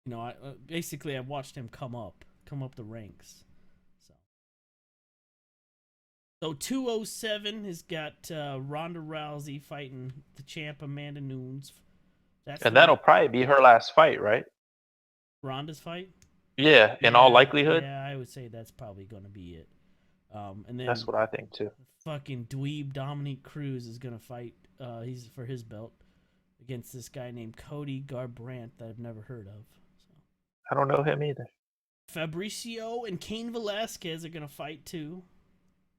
S1: You know, I watched him come up the ranks. So 207 has got Ronda Rousey fighting the champ Amanda Nunes.
S2: That'll probably be her last fight, right?
S1: Ronda's fight?
S2: Yeah, in all likelihood.
S1: Yeah, I would say that's probably going to be it. And then
S2: that's what I think too.
S1: Fucking dweeb Dominique Cruz is going to fight. He's for his belt against this guy named Cody Garbrandt that I've never heard of. So.
S2: I don't know him either.
S1: Fabricio and Cain Velasquez are going to fight too.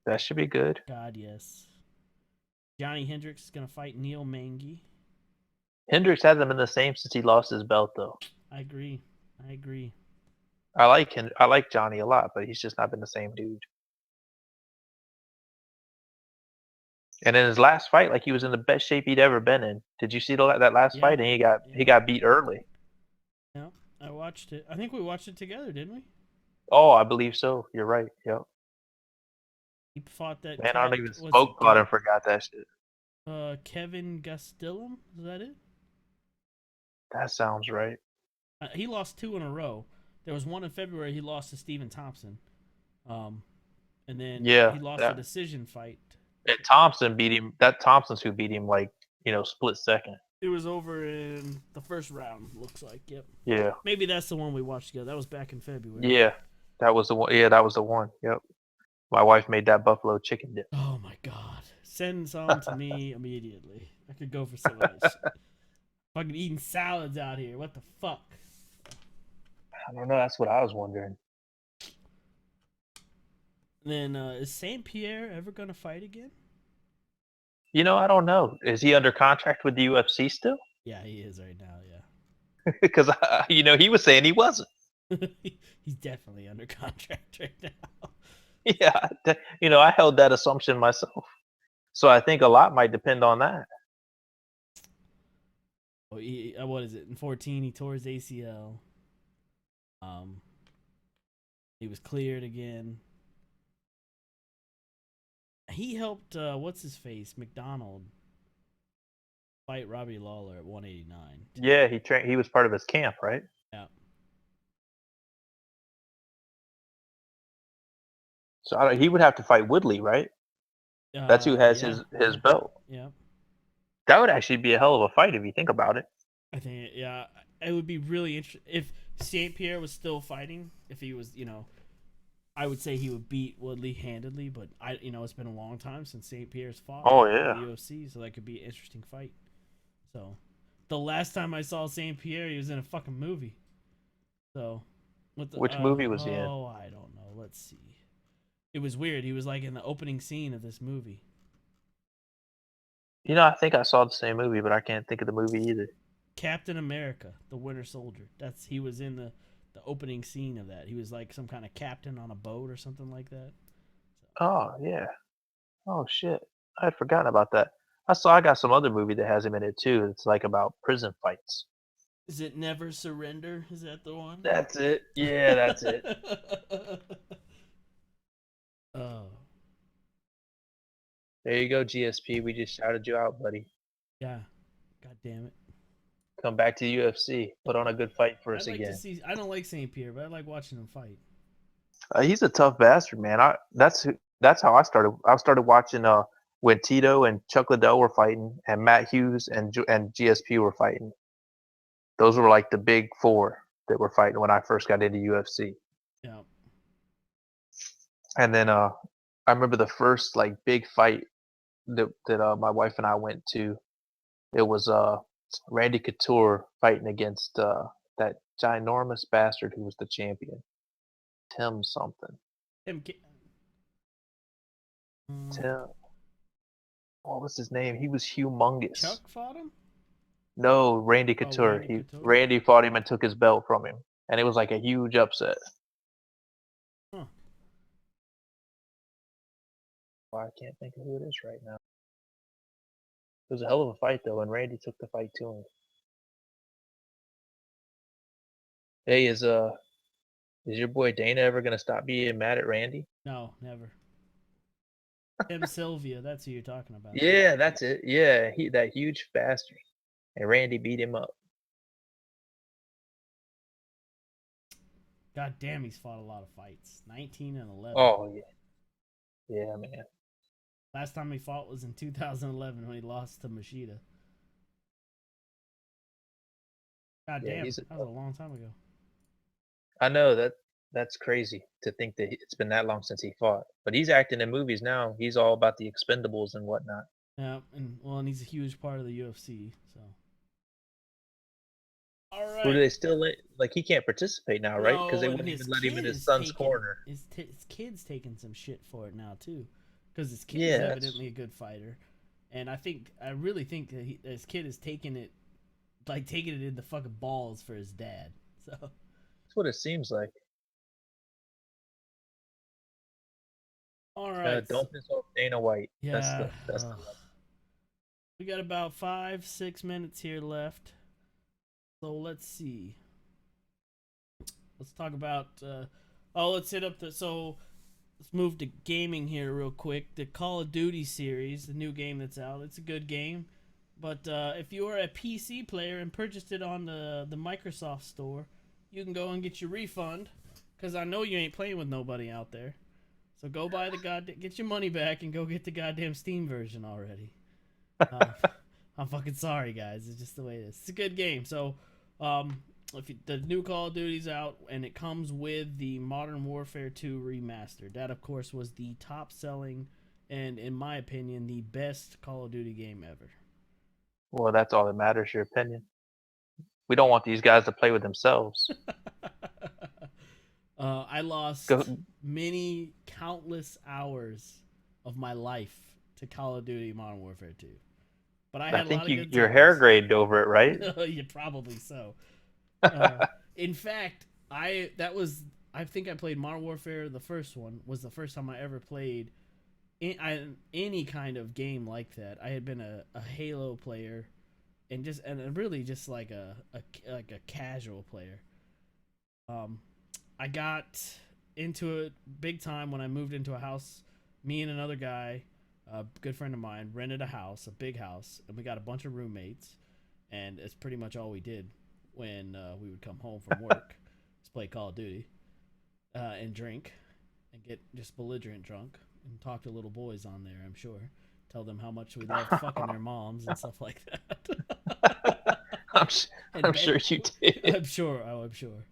S2: That should be good.
S1: God, yes. Johnny Hendricks is going to fight Neil Mangy.
S2: Hendricks hasn't been the same since he lost his belt, though.
S1: I agree.
S2: I like Johnny a lot, but he's just not been the same dude. And in his last fight, like he was in the best shape he'd ever been in. Did you see that last fight? And he got beat early.
S1: Yeah, I watched it. I think we watched it together, didn't we?
S2: Oh, I believe so. You're right. Yep.
S1: He fought that.
S2: Man, I don't even spoke about and forgot that shit.
S1: Kevin Gastelum, is that it?
S2: That sounds right.
S1: He lost 2 in a row. There was one in February he lost to Stephen Thompson. And then he lost a decision fight.
S2: And Thompson beat him. That Thompson's who beat him, like, split second.
S1: It was over in the first round, looks like. Yep.
S2: Yeah.
S1: Maybe that's the one we watched together. That was back in February.
S2: Yeah. That was the one. Yeah, that was the one. Yep. My wife made that buffalo chicken dip.
S1: Oh, my God. Send some to me immediately. I could go for some of this shit. Fucking eating salads out here. What the fuck?
S2: I don't know. That's what I was wondering.
S1: Then is St. Pierre ever going to fight again?
S2: I don't know. Is he under contract with the UFC still?
S1: Yeah, he is right now, yeah.
S2: Because, he was saying he wasn't.
S1: He's definitely under contract right now.
S2: Yeah, I held that assumption myself. So I think a lot might depend on that.
S1: Oh, what is it? In 2014, he tore his ACL. He was cleared again. He helped what's his face McDonald fight Robbie Lawler at 189.
S2: Yeah, he was part of his camp, right?
S1: Yeah.
S2: So he would have to fight Woodley, right? That's who has his belt.
S1: Yeah.
S2: That would actually be a hell of a fight if you think about it.
S1: I think, yeah, it would be really interesting if Saint Pierre was still fighting. If he was, I would say he would beat Woodley handedly. But it's been a long time since Saint Pierre's fought
S2: Oh
S1: in the
S2: yeah.
S1: UFC, so that could be an interesting fight. So, the last time I saw Saint Pierre, he was in a fucking movie. So,
S2: Which movie was he in?
S1: oh, I don't know. Let's see. It was weird. He was like in the opening scene of this movie.
S2: I think I saw the same movie, but I can't think of the movie either.
S1: Captain America, the Winter Soldier. He was in the opening scene of that. He was like some kind of captain on a boat or something like that.
S2: Oh yeah. Oh shit. I had forgotten about that. I got some other movie that has him in it too. It's like about prison fights.
S1: Is it Never Surrender? Is that the one?
S2: That's it. Yeah, that's it.
S1: Oh,
S2: There you go, GSP. We just shouted you out, buddy.
S1: yeah. God damn it.
S2: Come back to UFC. Put on a good fight for us
S1: I'd like to
S2: again.
S1: see. I don't like Saint Pierre, but I like watching him fight.
S2: He's a tough bastard, man. That's how I started. I started watching when Tito and Chuck Liddell were fighting, and Matt Hughes and GSP were fighting. Those were like the big four that were fighting when I first got into UFC.
S1: Yeah.
S2: And then I remember the first like big fight that my wife and I went to. It was Randy Couture fighting against that ginormous bastard who was the champion, Tim something.
S1: Him.
S2: Tim. What was his name? He was humongous.
S1: Chuck fought him.
S2: No, Randy Couture.
S1: Randy Couture?
S2: Randy fought him and took his belt from him, and it was like a huge upset.
S1: Huh.
S2: Well, I can't think of who it is right now. It was a hell of a fight though, and Randy took the fight to him. Hey, is your boy Dana ever gonna stop being mad at Randy?
S1: No, never. Tim Sylvia, that's who you're talking about.
S2: Yeah, that's it. Yeah, that huge bastard, and Randy beat him up.
S1: God damn, he's fought a lot of fights. 19 and 11.
S2: Oh yeah, yeah, man.
S1: Last time he fought was in 2011 when he lost to Machida. God
S2: Yeah,
S1: damn, that was a long time ago.
S2: I know that's crazy to think that it's been that long since he fought. But he's acting in movies now. He's all about the Expendables and whatnot.
S1: Yeah, and he's a huge part of the UFC. So, all right.
S2: Who do they still like? He can't participate now, right? Because they wouldn't even let him in his son's corner.
S1: His kid's taking some shit for it now too, because his kid
S2: Yeah,
S1: is evidently a good fighter, and I really think that his kid is taking it in the fucking balls for his dad. So
S2: that's what it seems like.
S1: All right.
S2: Don't piss off Dana White.
S1: Yeah.
S2: That's the
S1: we got about 5-6 minutes here left. So let's see. Let's talk about. Let's hit up let's move to gaming here real quick. The Call of Duty series, the new game that's out. It's a good game, but if you are a PC player and purchased it on the Microsoft Store, you can go and get your refund. Because I know you ain't playing with nobody out there. So go buy get your money back and go get the goddamn Steam version already. I'm fucking sorry, guys. It's just the way it is. It's a good game. So, the new Call of Duty's out, and it comes with the Modern Warfare 2 remastered. That, of course, was the top-selling and, in my opinion, the best Call of Duty game ever.
S2: Well, that's all that matters. Your opinion. We don't want these guys to play with themselves.
S1: I lost many countless hours of my life to Call of Duty Modern Warfare 2. But I think
S2: your hair graded over it, right?
S1: Yeah, probably so. In fact, I think I played Modern Warfare. The first one was the first time I ever played any kind of game like that. I had been a Halo player, and really just like a casual player. I got into it big time when I moved into a house. Me and another guy, a good friend of mine, rented a house, a big house, and we got a bunch of roommates. And it's pretty much all we did when we would come home from work, is play Call of Duty, and drink, and get just belligerent drunk, and talk to little boys on there, I'm sure. tell them how much we love fucking their moms and stuff like that.
S2: I'm, I'm sure you did.
S1: I'm sure. Oh, I'm sure.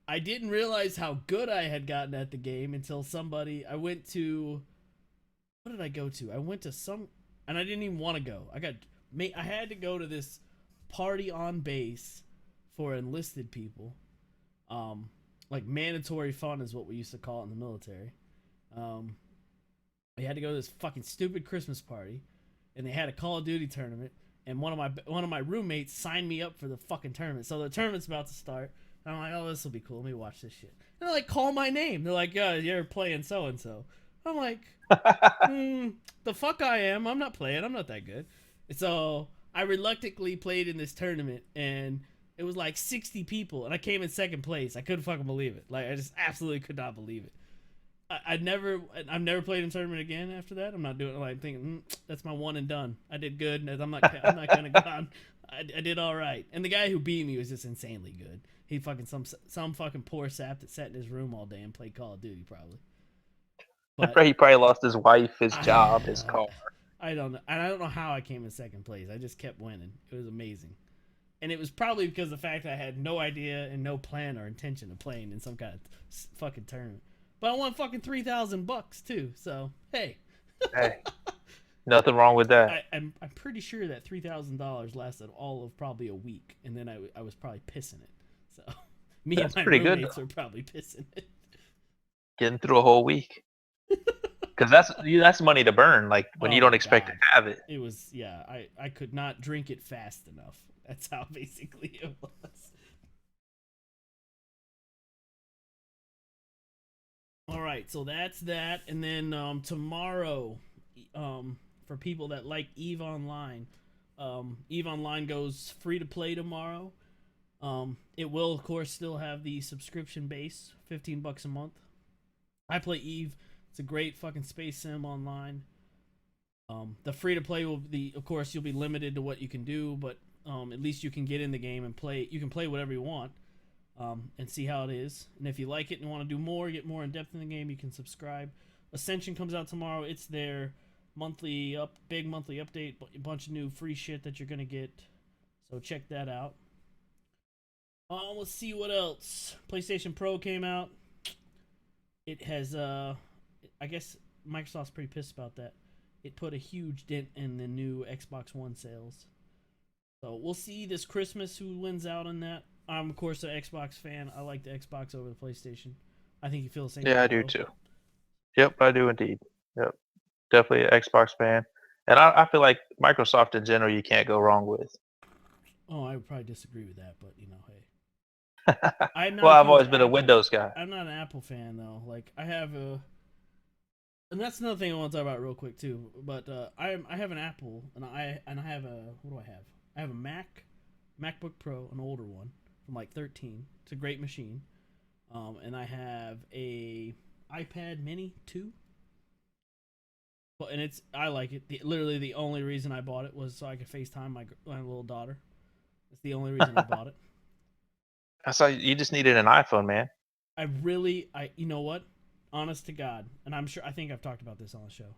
S1: I didn't realize how good I had gotten at the game until I went to, what did I go to? I went to and I didn't even want to go. I had to go to this party on base for enlisted people. Like mandatory fun is what we used to call it in the military. We had to go to this fucking stupid Christmas party, and they had a Call of Duty tournament, and one of my roommates signed me up for the fucking tournament. So the tournament's about to start, and I'm like, oh, this will be cool. Let me watch this shit. And they're like, call my name. They're like, you're playing so and so. I'm like, the fuck I am. I'm not playing. I'm not that good. So I reluctantly played in this tournament, and it was like 60 people, and I came in second place. I couldn't fucking believe it. Like, I just absolutely could not believe it. I've never played in tournament again after that. I'm not doing it. Like, I'm thinking, that's my one and done. I did good. I'm not gonna go on. I did all right. And the guy who beat me was just insanely good. He fucking some fucking poor sap that sat in his room all day and played Call of Duty probably. But
S2: He probably lost his wife, his job, his car.
S1: I don't know. And I don't know how I came in second place. I just kept winning. It was amazing. And it was probably because of the fact that I had no idea and no plan or intention of playing in some kind of fucking tournament. But I won fucking $3,000 too. So hey,
S2: nothing wrong with that.
S1: I'm pretty sure that $3,000 lasted all of probably a week, and then I was probably pissing it. So me
S2: That's
S1: and my roommates were probably pissing it.
S2: Getting through a whole week. Because that's money to burn. Like when you don't expect to have it.
S1: It was I could not drink it fast enough. That's how basically it was. All right, so that's that, and then tomorrow, for people that like EVE Online, EVE Online goes free to play tomorrow. It will of course still have the subscription base, $15 a month. I play EVE. It's a great fucking space sim online. The free to play will be, of course, you'll be limited to what you can do, but at least you can get in the game and play. You can play whatever you want. And see how it is. And if you like it and want to do more, get more in depth in the game, you can subscribe. Ascension comes out tomorrow. It's their big monthly update, a bunch of new free shit that you're gonna get. So check that out. Let's see what else. PlayStation Pro came out. It has I guess Microsoft's pretty pissed about that. It put a huge dent in the new Xbox One sales. So we'll see this Christmas who wins out on that. I'm, of course, an Xbox fan. I like the Xbox over the PlayStation. I think you feel the same.
S2: Yeah, I do too. Yep, I do indeed. Yep, definitely an Xbox fan. And I feel like Microsoft in general, you can't go wrong with.
S1: Oh, I would probably disagree with that, but hey. I'm not
S2: well, I've always been a Windows guy.
S1: I'm not an Apple fan though. Like I have and that's another thing I want to talk about real quick too. But I have an Apple, and I have what do I have? I have a MacBook Pro, an older one. From like 13. It's a great machine. And I have a iPad Mini 2. Well, and I like it. Literally the only reason I bought it was so I could FaceTime my little daughter. It's the only reason I bought it.
S2: I saw you just needed an iPhone, man.
S1: You know what? Honest to God, and I think I've talked about this on the show.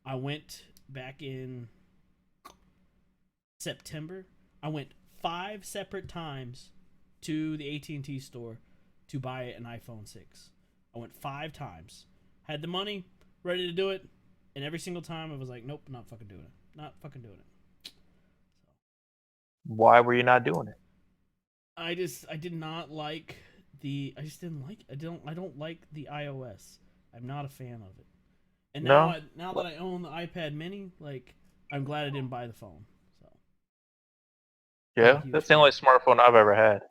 S1: I went back in September. I went 5 separate times to the AT&T store to buy an iPhone 6. I went 5 times. Had the money, ready to do it, and every single time I was like, nope, not fucking doing it. Not fucking doing it. So.
S2: Why were you not doing it?
S1: I did not like I don't like the iOS. I'm not a fan of it. And now that I own the iPad Mini, like, I'm glad I didn't buy the phone. So.
S2: Yeah, that's the only smartphone I've ever had.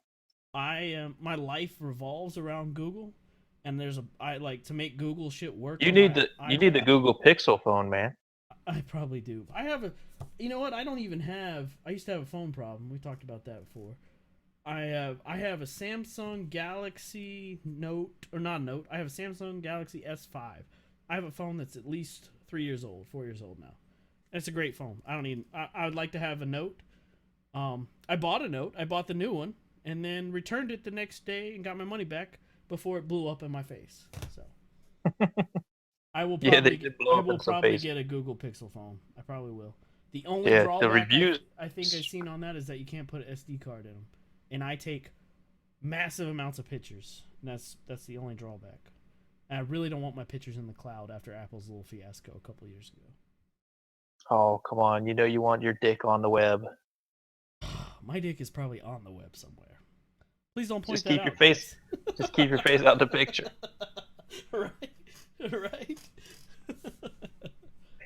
S1: My life revolves around Google, and I like to make Google shit work.
S2: You need the Google Pixel phone, man.
S1: I probably do. You know what? I used to have a phone problem. We talked about that before. I have a Samsung Galaxy Note, or not Note. I have a Samsung Galaxy S5. I have a phone that's at least 4 years old now. And it's a great phone. I would like to have a Note. I bought a Note. I bought the new one. And then returned it the next day and got my money back before it blew up in my face. So I will
S2: Yeah,
S1: probably
S2: they did blow
S1: I
S2: up
S1: will
S2: in some
S1: probably
S2: phases.
S1: get a Google Pixel phone. I probably will. The only
S2: Yeah, the
S1: drawback
S2: reviews.
S1: I think I've seen on that is that you can't put an SD card in them, and I take massive amounts of pictures. And that's the only drawback. And I really don't want my pictures in the cloud after Apple's little fiasco a couple years ago.
S2: Oh, come on. You know you want your dick on the web.
S1: My dick is probably on the web somewhere. Please don't point
S2: Just
S1: that
S2: keep your
S1: out.
S2: face.
S1: Kids.
S2: Just keep your face out the picture.
S1: Right, right.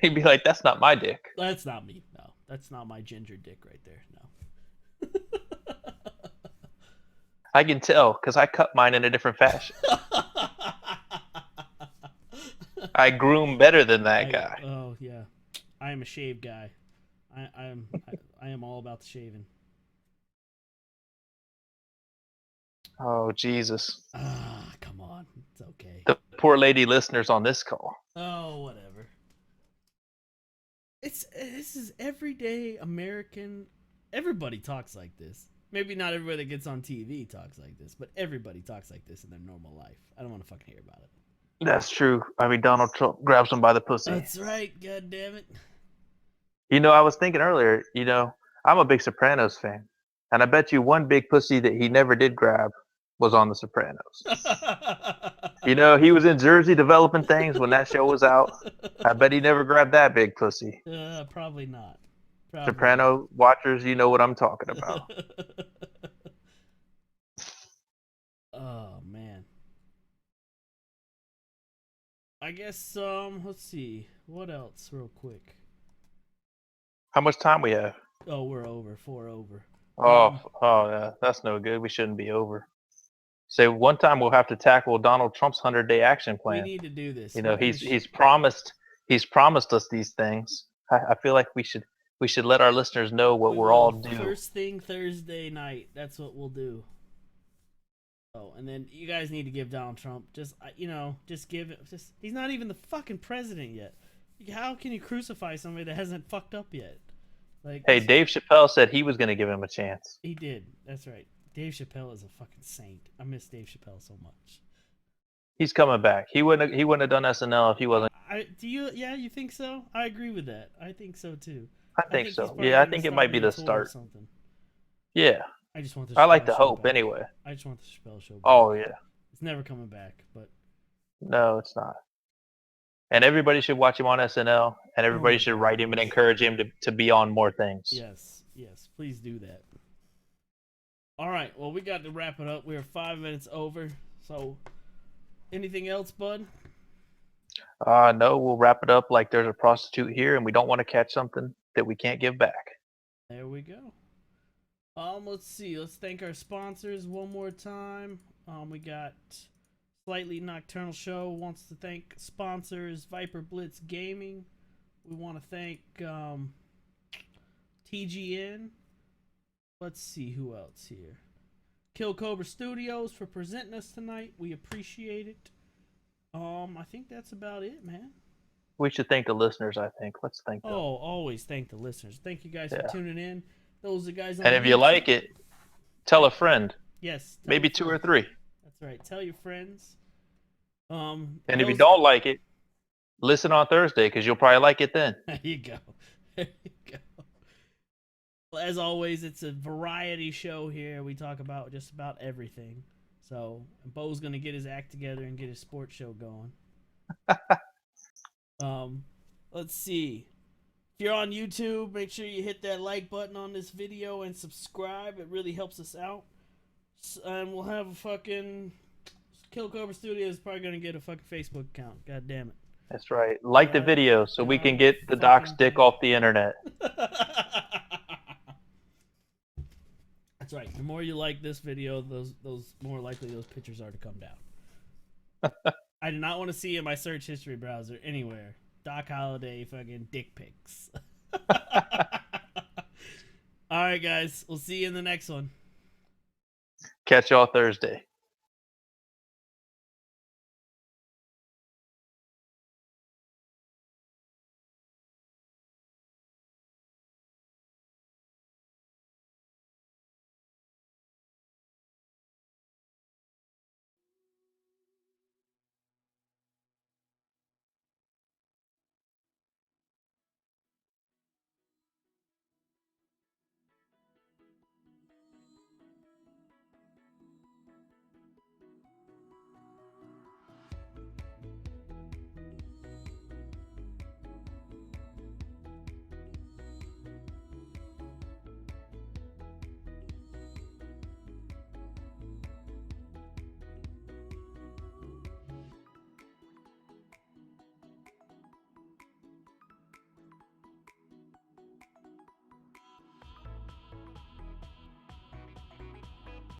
S2: He'd be like, "That's not my dick."
S1: That's not me. No, that's not my ginger dick right there. No.
S2: I can tell because I cut mine in a different fashion. I groom better than that guy.
S1: Oh yeah, I am a shave guy. I am all about the shaving.
S2: Oh Jesus!
S1: Ah, come on, it's okay.
S2: The poor lady listeners on this call.
S1: Oh, whatever. This is everyday American. Everybody talks like this. Maybe not everybody that gets on TV talks like this, but everybody talks like this in their normal life. I don't want to fucking hear about it.
S2: That's true. I mean, Donald Trump grabs him by the pussy.
S1: That's right. God damn it.
S2: You know, I was thinking earlier. You know, I'm a big Sopranos fan, and I bet you one big pussy that he never did grab was on The Sopranos. You know, he was in Jersey developing things when that show was out. I bet he never grabbed that big pussy.
S1: Probably not. Probably
S2: Soprano watchers, you know what I'm talking about.
S1: Oh man. I guess let's see. What else real quick?
S2: How much time we have?
S1: Oh, we're over. 4 over.
S2: Oh, yeah, that's no good. We shouldn't be over. Say one time we'll have to tackle Donald Trump's 100-day action
S1: We
S2: plan.
S1: need to do this.
S2: You know, he's promised us these things. I feel like we should let our listeners know what we're all due.
S1: First thing Thursday night. That's what we'll do. Oh, and then you guys need to give Donald Trump just he's not even the fucking president yet. How can you crucify somebody that hasn't fucked up yet? Like,
S2: hey, Dave Chappelle said he was going to give him a chance.
S1: He did. That's right. Dave Chappelle is a fucking saint. I miss Dave Chappelle so much.
S2: He's coming back. He wouldn't have done SNL if he wasn't.
S1: You think so? I agree with that. I think so too.
S2: I think so. Yeah, I think it might be the start.
S1: Something.
S2: Yeah.
S1: I just want
S2: I like the hope
S1: back.
S2: anyway.
S1: I just want the Chappelle show back.
S2: Oh yeah.
S1: It's never coming back, but
S2: no, it's not. And everybody should watch him on SNL, and everybody should write him and encourage him to be on more things.
S1: Yes, please do that. All right, well, we got to wrap it up. We're 5 minutes over. So, anything else, bud?
S2: No, we'll wrap it up like there's a prostitute here, and we don't want to catch something that we can't give back.
S1: There we go. Let's see. Let's thank our sponsors one more time. We got Slightly Nocturnal Show wants to thank sponsors Viper Blitz Gaming. We want to thank TGN. Let's see who else here. Kill Cobra Studios for presenting us tonight. We appreciate it. I think that's about it, man.
S2: We should thank the listeners, I think. Let's thank them.
S1: Oh, always thank the listeners. Thank you guys for tuning in. Those are guys on
S2: And if you like it, tell a friend.
S1: Yes.
S2: Maybe 2 or 3.
S1: That's right. Tell your friends.
S2: And if you don't like it, listen on Thursday because you'll probably like it then.
S1: There you go. There you go. Well, as always, it's a variety show here. We talk about just about everything. So Bo's gonna get his act together and get his sports show going. Let's see. If you're on YouTube, make sure you hit that like button on this video and subscribe. It really helps us out. And we'll have a fucking Kill Cobra Studios is probably gonna get a fucking Facebook account. God damn it.
S2: That's right. Like the video so we can get the doc's dick off the internet.
S1: That's right. The more you like this video, those more likely those pictures are to come down. I do not want to see in my search history browser anywhere Doc Holiday fucking dick pics. All right, guys. We'll see you in the next one.
S2: Catch y'all Thursday.